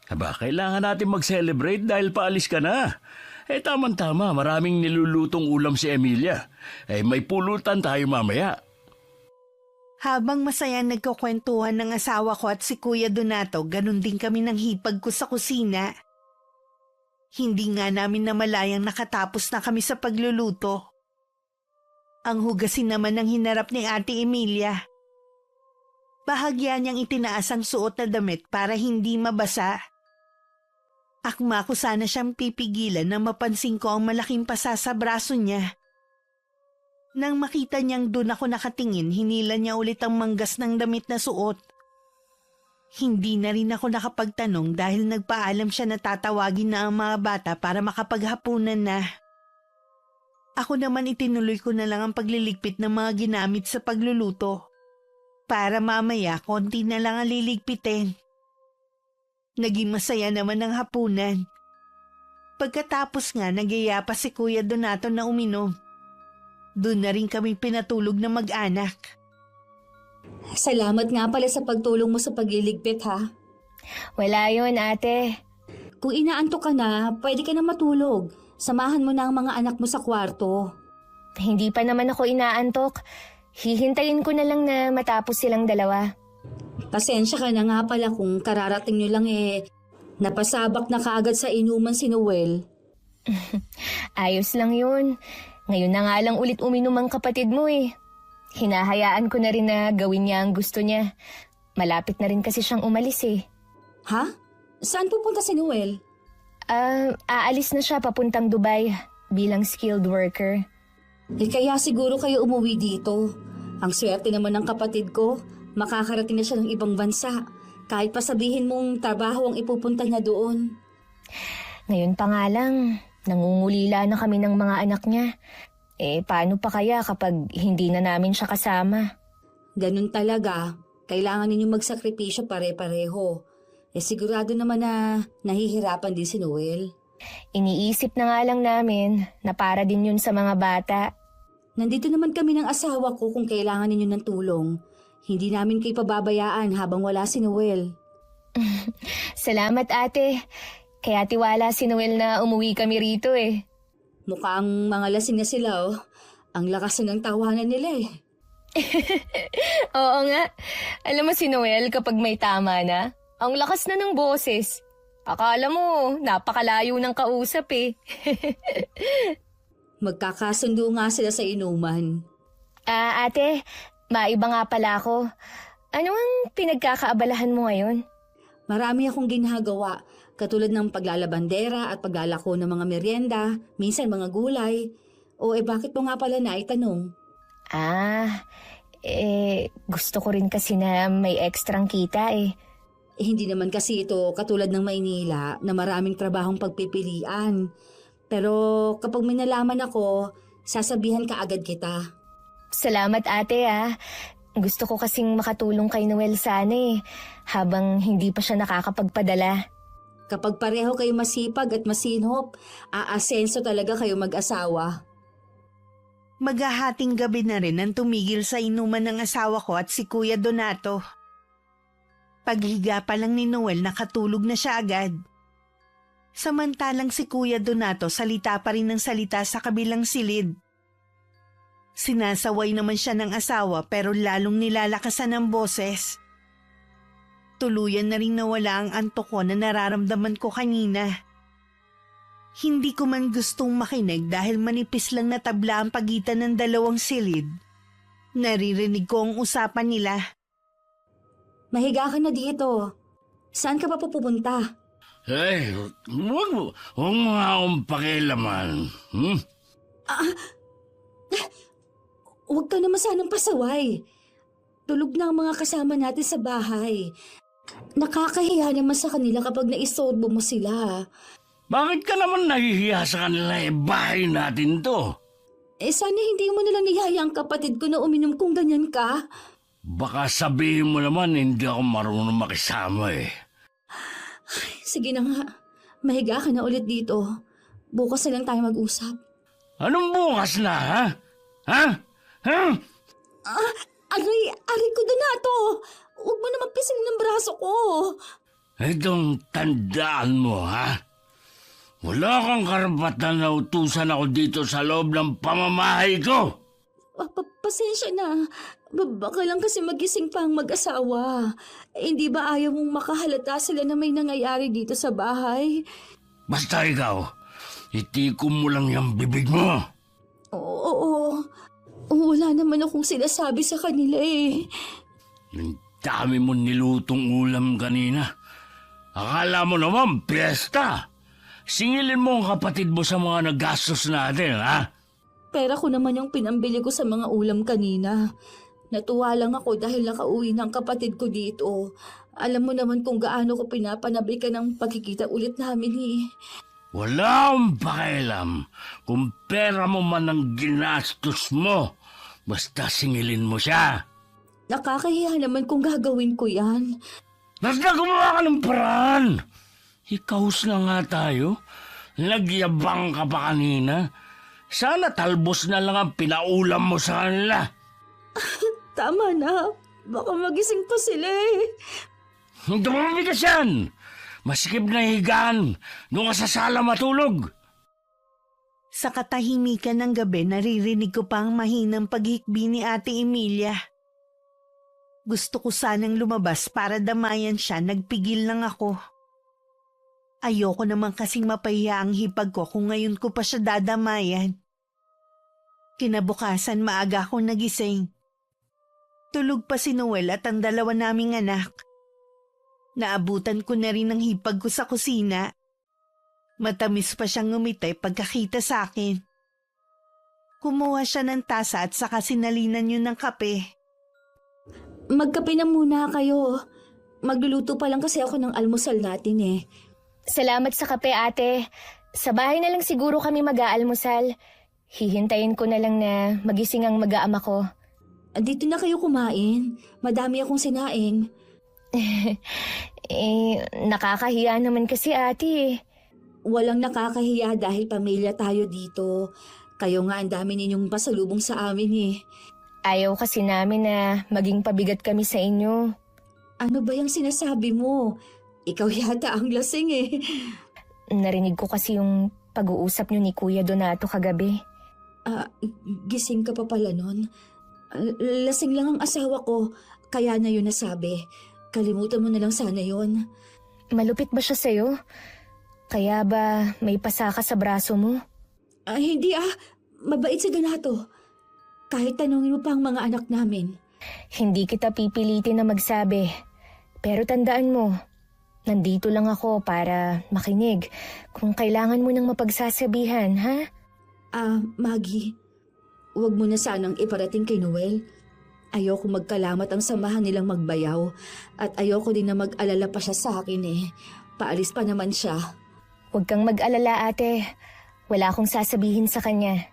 Aba, kailangan natin mag-celebrate dahil paalis ka na. Tama-tama, maraming nilulutong ulam si Emilia. May pulutan tayo mamaya.
Habang masaya nagkukwentuhan ng asawa ko at si Kuya Donato, ganun din kami ng hipag ko sa kusina. Hindi nga namin namalayang nakatapos na kami sa pagluluto. Ang hugasin naman ng hinarap ni Ate Emilia. Bahagya niyang itinaas ang suot na damit para hindi mabasa. Akma ko sana siyang pipigilan nang mapansin ko ang malaking pasa sa braso niya. Nang makita niyang doon ako nakatingin, hinila niya ulit ang manggas ng damit na suot. Hindi na rin ako nakapagtanong dahil nagpaalam siya na tatawagin na ang mga bata para makapaghapunan na. Ako naman itinuloy ko na lang ang pagliligpit ng mga ginamit sa pagluluto. Para mamaya konti na lang ang liligpitin. Naging masaya naman ang hapunan. Pagkatapos nga nagyaya pa si Kuya Donato na uminom. Doon na rin kami pinatulog na mag-anak.
Salamat nga pala sa pagtulong mo sa pagliligpit, ha?
Wala yun, ate.
Kung inaantok ka na, pwede ka na matulog. Samahan mo na ang mga anak mo sa kwarto.
Hindi pa naman ako inaantok. Hihintayin ko na lang na matapos silang dalawa.
Pasensya ka na nga pala kung kararating nyo lang napasabak na kaagad sa inuman si Noel.
Ayos lang yun. Ngayon na nga lang ulit uminom ang kapatid mo eh. Hinahayaan ko na rin na gawin niya ang gusto niya. Malapit na rin kasi siyang umalis eh.
Ha? Saan pupunta si Noel?
Aalis na siya papuntang Dubai bilang skilled worker.
Kaya siguro kayo umuwi dito. Ang swerte naman ng kapatid ko, makakarating na siya ng ibang bansa. Kahit pa sabihin mong trabaho ang ipupunta niya doon.
Ngayon pa nga lang, nangungulila na kami ng mga anak niya. Paano pa kaya kapag hindi na namin siya kasama?
Ganun talaga. Kailangan ninyo magsakripisyo pare-pareho. Sigurado naman na nahihirapan din si Noel.
Iniisip na nga lang namin na para din yun sa mga bata.
Nandito naman kami ng asawa ko kung kailangan ninyo ng tulong. Hindi namin kayo pababayaan habang wala si Noel.
Salamat ate. Kaya tiwala si Noel na umuwi kami rito eh.
Mukhang mga lasing na sila oh. Ang lakas na ng tawanan nila eh.
Oo nga. Alam mo si Noel kapag may tama na, ang lakas na ng boses. Akala mo, napakalayo ng kausap eh.
Magkakasundo nga sila sa inuman.
Ate, maiba nga pala ako. Ano ang pinagkakaabalahan mo ngayon?
Marami akong ginagawa, katulad ng paglalabandera at paglalako ng mga merienda, minsan mga gulay. Bakit mo nga pala naitanong?
Gusto ko rin kasi na may ekstrang kita eh.
Hindi naman kasi ito katulad ng Maynila na maraming trabahong pagpipilian. Pero kapag may nalaman ako, sasabihan ka agad kita.
Salamat ate ah. Gusto ko kasing makatulong kay Noel sana eh, habang hindi pa siya nakakapagpadala.
Kapag pareho kayo masipag at masinhop, aasenso talaga kayo mag-asawa.
Maghahating gabi na rin ang tumigil sa inuman ng asawa ko at si Kuya Donato. Paghiga pa lang ni Noel, nakatulog na siya agad. Samantalang si Kuya Donato salita pa rin ng salita sa kabilang silid. Sinasaway naman siya ng asawa pero lalong nilalakasan ang boses. Tuluyan na rin nawala ang antok ko na nararamdaman ko kanina. Hindi ko man gustong makinig dahil manipis lang na tabla ang pagitan ng dalawang silid. Naririnig ko ang usapan nila.
Mahiga ka na dito. Saan ka pa pupunta?
Huwag mo nga akong pakialaman.
Huwag ka naman sanang pasaway. Tulog na ang mga kasama natin sa bahay. Nakakahiya naman sa kanila kapag naisorbo mo sila.
Bakit ka naman nahihiya sa kanila bahay natin to?
Sana hindi mo nalang niyaya ang kapatid ko na uminom kung ganyan ka.
Baka sabihin mo naman hindi ako marunong makisama eh.
Sige na nga, mahiga ka na ulit dito. Bukas na lang tayo mag-usap.
Anong bukas na, ha?
Aray ko Donato! Huwag mo naman pisilin ng braso ko.
Itong tandaan mo, ha? Wala kang karapatan na utusan ako dito sa loob ng pamamahay ko.
Pasensya na. Baka lang kasi magising pa ang mag-asawa. Hindi ba ayaw mong makahalata sila na may nangyayari dito sa bahay?
Basta ikaw, itikom mo lang yung bibig mo.
Oo. Wala naman akong sinasabi sa kanila eh.
Ang dami mo nilutong ulam kanina. Akala mo naman, piyesta. Singilin mo ang kapatid mo sa mga nagastos natin, ha?
Pera ko naman yung pinambili ko sa mga ulam kanina. Natuwa lang ako dahil nakauwi ng kapatid ko dito. Alam mo naman kung gaano ko pinapanabi ka ng pagkikita ulit namin eh.
Wala akong pakialam kung pera mo man ang ginastos mo. Basta singilin mo siya.
Nakakahiya naman kung gagawin ko yan.
Basta gumawa ka ng paraan. Ikaus na nga tayo. Nagyabang ka pa kanina. Sana talbos na lang ang pinaulam mo sa kanila.
Tama na. Baka magising pa sila eh.
Hindi mo mabigas yan. Masikip na higaan nung ka sa sala matulog.
Sa katahimikan ng gabi, naririnig ko pa ang mahinang paghikbi ni Ate Emilia. Gusto ko sanang lumabas para damayan siya, nagpigil lang ako. Ayoko naman kasing mapahiya ang hipag ko kung ngayon ko pa siya dadamayan. Kinabukasan maaga akong nagising. Tulog pa si Noel at ang dalawa naming anak. Naabutan ko na rin ang hipag ko sa kusina. Matamis pa siyang ngumiti pagkakita sa akin. Kumuha siya ng tasa at saka sinalinan yun ng kape.
Magkape na muna kayo. Magluluto pa lang kasi ako ng almusal natin eh.
Salamat sa kape, ate. Sa bahay na lang siguro kami mag-aalmusal. Hihintayin ko na lang na magising ang mag-aama ko.
Dito na kayo kumain. Madami akong sinaing.
Nakakahiya naman kasi ate eh.
Walang nakakahiya dahil pamilya tayo dito. Kayo nga ang dami ninyong pasalubong sa amin eh.
Ayaw kasi namin na maging pabigat kami sa inyo.
Ano ba yung sinasabi mo? Ikaw yata ang lasing eh.
Narinig ko kasi yung pag-uusap niyo ni Kuya Donato kagabi.
Gising ka pa pala nun. Lasing lang ang asawa ko, kaya na yun nasabi. Kalimutan mo na lang sana yun.
Malupit ba siya sa'yo? Kaya ba may pasa ka sa braso mo?
Hindi mabait si Donato. Kahit tanungin mo pa ang mga anak namin.
Hindi kita pipilitin na magsabi. Pero tandaan mo, nandito lang ako para makinig kung kailangan mo nang mapagsasabihan, ha?
Maggie, huwag mo na sanang iparating kay Noel. Ayoko magkalamat ang samahan nilang magbayaw at ayoko din na mag-alala pa siya sa akin eh. Paalis pa naman siya.
Huwag kang mag-alala, ate. Wala akong sasabihin sa kanya.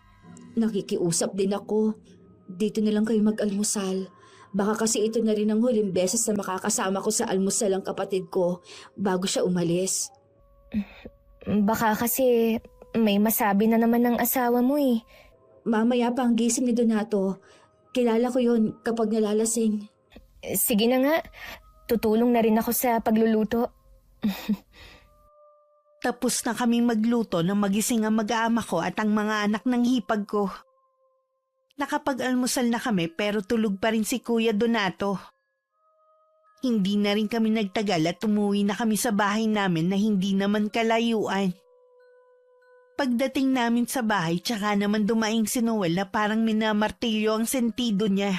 Nakikiusap din ako. Dito na lang kayo mag-almusal. Baka kasi ito na rin ang huling beses na makakasama ko sa almusal ang kapatid ko bago siya umalis.
Baka kasi may masabi na naman ng asawa mo eh.
Mamaya pa ang gising ni Donato. Kilala ko yun kapag nalalasing.
Sige na nga, tutulong na rin ako sa pagluluto.
Tapos na kaming magluto nang magising ang mag-aama ko at ang mga anak ng hipag ko. Nakapag-almusal na kami pero tulog pa rin si Kuya Donato. Hindi na rin kami nagtagal at umuwi na kami sa bahay namin na hindi naman kalayuan. Pagdating namin sa bahay, tsaka naman dumaing si Noel na parang minamartilyo ang sentido niya.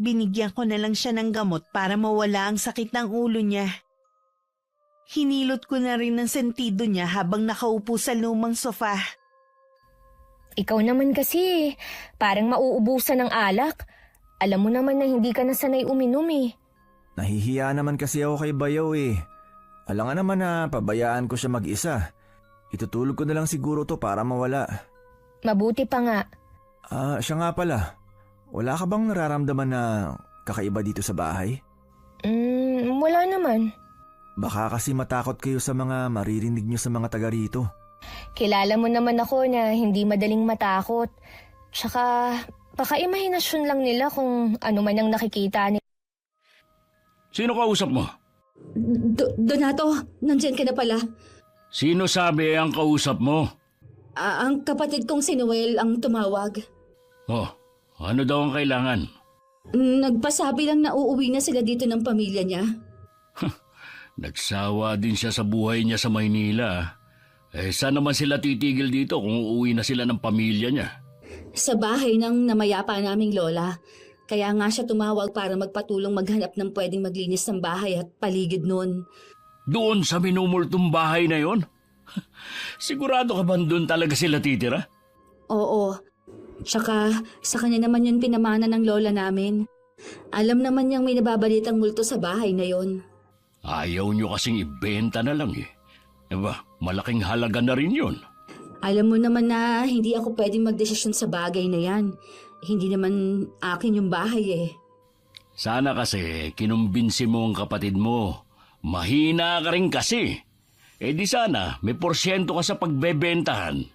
Binigyan ko na lang siya ng gamot para mawala ang sakit ng ulo niya. Hinilot ko na rin ang sentido niya habang nakaupo sa lumang sofa.
Ikaw naman kasi, parang mauubusan ng alak. Alam mo naman na hindi ka na sanay uminom eh.
Nahihiya naman kasi ako kay Bayaw eh. Alangan naman na pabayaan ko siya mag-isa. Itutulog ko na lang siguro to para mawala.
Mabuti pa nga.
Siya nga pala. Wala ka bang nararamdaman na kakaiba dito sa bahay?
Wala naman.
Baka kasi matakot kayo sa mga maririnig nyo sa mga taga rito.
Kilala mo naman ako na hindi madaling matakot. Tsaka, baka imahinasyon lang nila kung ano man ang nakikita nila.
Sino kausap mo?
Donato, nandyan ka na pala.
Sino sabi ang kausap mo?
Ang kapatid kong si Noel ang tumawag.
Oh, ano daw ang kailangan?
Nagpasabi lang na uuwi na sila dito ng pamilya niya.
Nagsawa din siya sa buhay niya sa Maynila. Saan naman sila titigil dito kung uuwi na sila ng pamilya niya?
Sa bahay ng namayapa naming lola. Kaya nga siya tumawag para magpatulong maghanap ng pwedeng maglinis ng bahay at paligid nun.
Doon sa minumultong bahay na yon? Sigurado ka ba doon talaga sila titira?
Oo. Tsaka sa kanya naman yun pinamana ng lola namin. Alam naman niyang may nababalitang multo sa bahay na yon.
Ayaw niyo kasing ibenta na lang eh. Aba, malaking halaga na rin yun.
Alam mo naman na hindi ako pwedeng magdesisyon sa bagay na yan. Hindi naman akin yung bahay eh.
Sana kasi kinumbinsi mo ang kapatid mo. Mahina ka rin kasi. Di sana may porsyento ka sa pagbebentahan.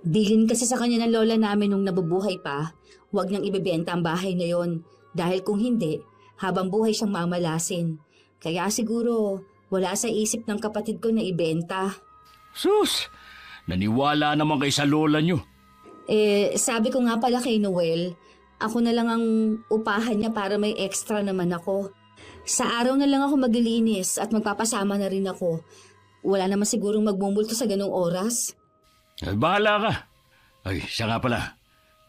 Bilin kasi sa kanya ng lola namin nung nabubuhay pa, huwag niyang ibebenta ang bahay na yon. Dahil kung hindi, habang buhay siyang mamalasin. Kaya siguro wala sa isip ng kapatid ko na ibenta.
Sus! Naniwala naman kay sa lola niyo.
Sabi ko nga pala kay Noel, ako na lang ang upahan niya para may extra naman ako. Sa araw na lang ako maglilinis at magpapasama na rin ako. Wala naman sigurong magmumulto sa ganong oras.
Bahala ka. Siya nga pala.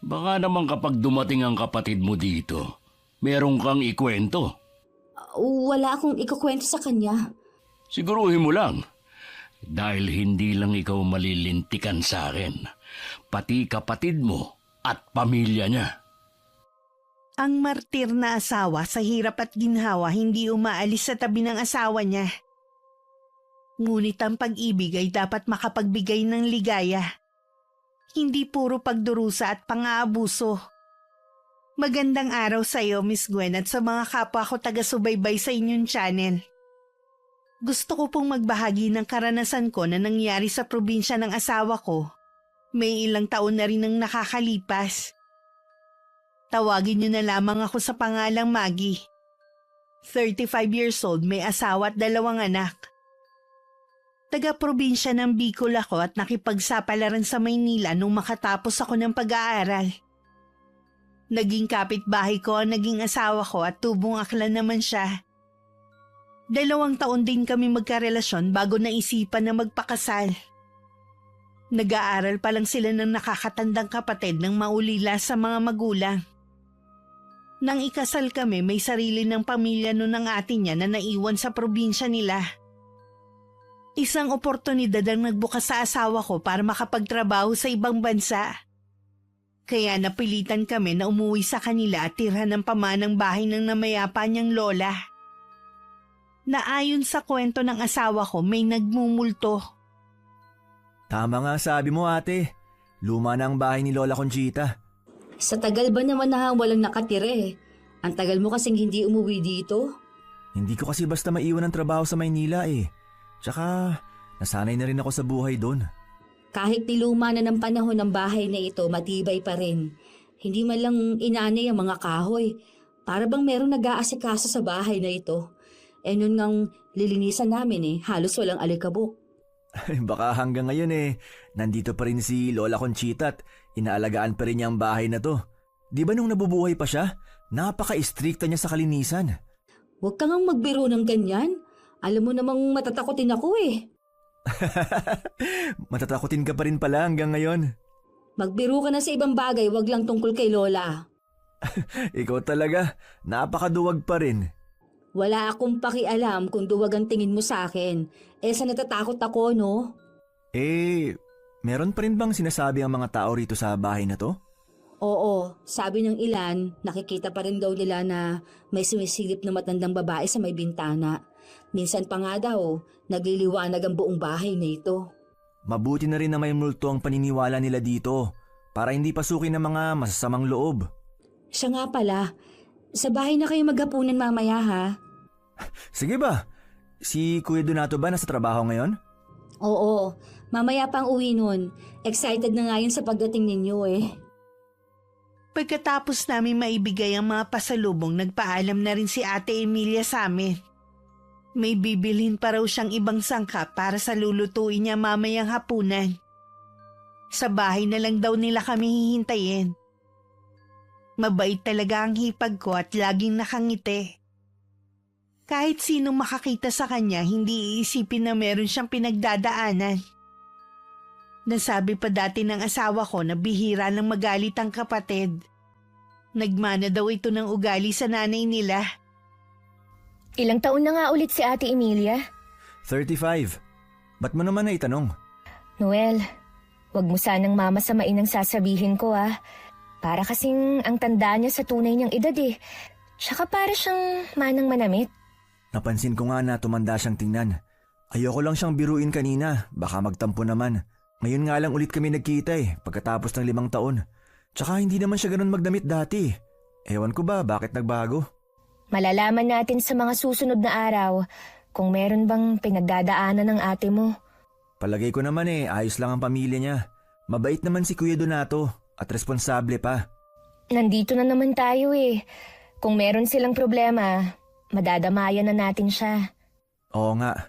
Baka naman kapag dumating ang kapatid mo dito, meron kang ikwento.
Wala akong ikukwento sa kanya.
Siguruhin mo lang. Dahil hindi lang ikaw malilintikan sa akin, pati kapatid mo at pamilya niya.
Ang martir na asawa sa hirap at ginhawa hindi umaalis sa tabi ng asawa niya. Ngunit ang pag-ibig ay dapat makapagbigay ng ligaya. Hindi puro pagdurusa at pang-aabuso. Magandang araw sa iyo, Miss Gwen, at sa mga kapwa ko taga-subaybay sa inyong channel. Gusto ko pong magbahagi ng karanasan ko na nangyari sa probinsya ng asawa ko. May ilang taon na rin ang nakakalipas. Tawagin niyo na lamang ako sa pangalang Maggie. 35 years old, may asawa at 2 anak. Taga-probinsya ng Bicol ako at nakipagsapalaran sa Maynila nung makatapos ako ng pag-aaral. Naging kapitbahay ko ang naging asawa ko at tubong aklan naman siya. 2 taon din kami magkarelasyon bago naisipan na magpakasal. Nag-aaral pa lang sila ng nakakatandang kapatid ng maulila sa mga magulang. Nang ikasal kami, may sarili ng pamilya noon ng ate niya na naiwan sa probinsya nila. Isang oportunidad ang nagbukas sa asawa ko para makapagtrabaho sa ibang bansa. Kaya napilitan kami na umuwi sa kanila at tirhan ng pamanang bahay ng namayapa niyang lola. Na ayon sa kwento ng asawa ko, may nagmumulto.
Tama nga sabi mo ate. Luma na ang bahay ni Lola Conchita.
Sa tagal ba naman na walang nakatira eh? Ang tagal mo kasing hindi umuwi dito.
Hindi ko kasi basta maiwan ang trabaho sa Maynila eh. Tsaka nasanay na rin ako sa buhay doon.
Kahit niluma na ng panahon ng bahay na ito, matibay pa rin. Hindi man lang inanay ang mga kahoy. Para bang merong nag-aasikaso sa bahay na ito. Nun ngang lilinisan namin halos walang alikabok.
Baka hanggang ngayon nandito pa rin si Lola Conchita at inaalagaan pa rin niya ang bahay na to. Di ba nung nabubuhay pa siya, napaka-istrikta niya sa kalinisan.
Huwag kang magbiro ng ganyan. Alam mo namang matatakotin ako eh.
Matatakotin ka pa rin pala hanggang ngayon.
Magbiro ka na sa ibang bagay, wag lang tungkol kay Lola.
Ikaw talaga, napakaduwag pa rin.
Wala akong pakialam kung duwag ang tingin mo sa akin. Sa natatakot ako, no?
Meron pa rin bang sinasabi ang mga tao rito sa bahay na to?
Oo, sabi ng ilan, nakikita pa rin daw nila na may sumisilip na matandang babae sa may bintana. Minsan pa nga daw, nagliliwanag ang buong bahay na ito.
Mabuti na rin na may multo ang paniniwala nila dito para hindi pasukin ng mga masasamang loob.
Siya nga pala, sa bahay na kayo maghapunan mamaya ha?
Sige ba? Si Kuya Donato ba nasa trabaho ngayon?
Oo, mamaya pang uwi nun. Excited na nga yun sa pagdating ninyo
Pagkatapos namin maibigay ang mga pasalubong, nagpaalam na rin si Ate Emilia sa amin. May bibilhin pa raw siyang ibang sangkap para sa lulutuin niya mamayang hapunan. Sa bahay na lang daw nila kami hihintayin. Mabait talaga ang hipag ko at laging nakangiti. Kahit sino makakita sa kanya, hindi iisipin na meron siyang pinagdadaanan. Nasabi pa dati ng asawa ko na bihira ng magalit ang kapatid. Nagmana daw ito ng ugali sa nanay nila.
Ilang taon na nga ulit si Ate Emilia?
35. Ba't mo naman naitanong?
Noel, wag mo sanang mamasamain ang sasabihin ko Para kasing ang tanda niya sa tunay niyang edad Tsaka para siyang manang manamit.
Napansin ko nga na tumanda siyang tingnan. Ayoko lang siyang biruin kanina, baka magtampo naman. Ngayon nga lang ulit kami nagkita pagkatapos ng 5 taon. Tsaka hindi naman siya ganun magdamit dati. Ewan ko ba bakit nagbago?
Malalaman natin sa mga susunod na araw kung meron bang pinagdadaanan ng ate mo.
Palagay ko naman ayos lang ang pamilya niya. Mabait naman si Kuya Donato at responsable pa.
Nandito na naman tayo Kung meron silang problema, madadamayan na natin siya.
Oo nga.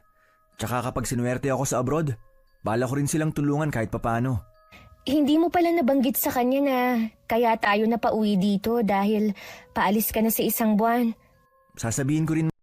Tsaka kapag sinuwerte ako sa abroad, bala ko rin silang tulungan kahit papano.
Hindi mo pala nabanggit sa kanya na kaya tayo napauwi dito dahil paalis ka na sa 1 buwan.
Sasabihin ko rin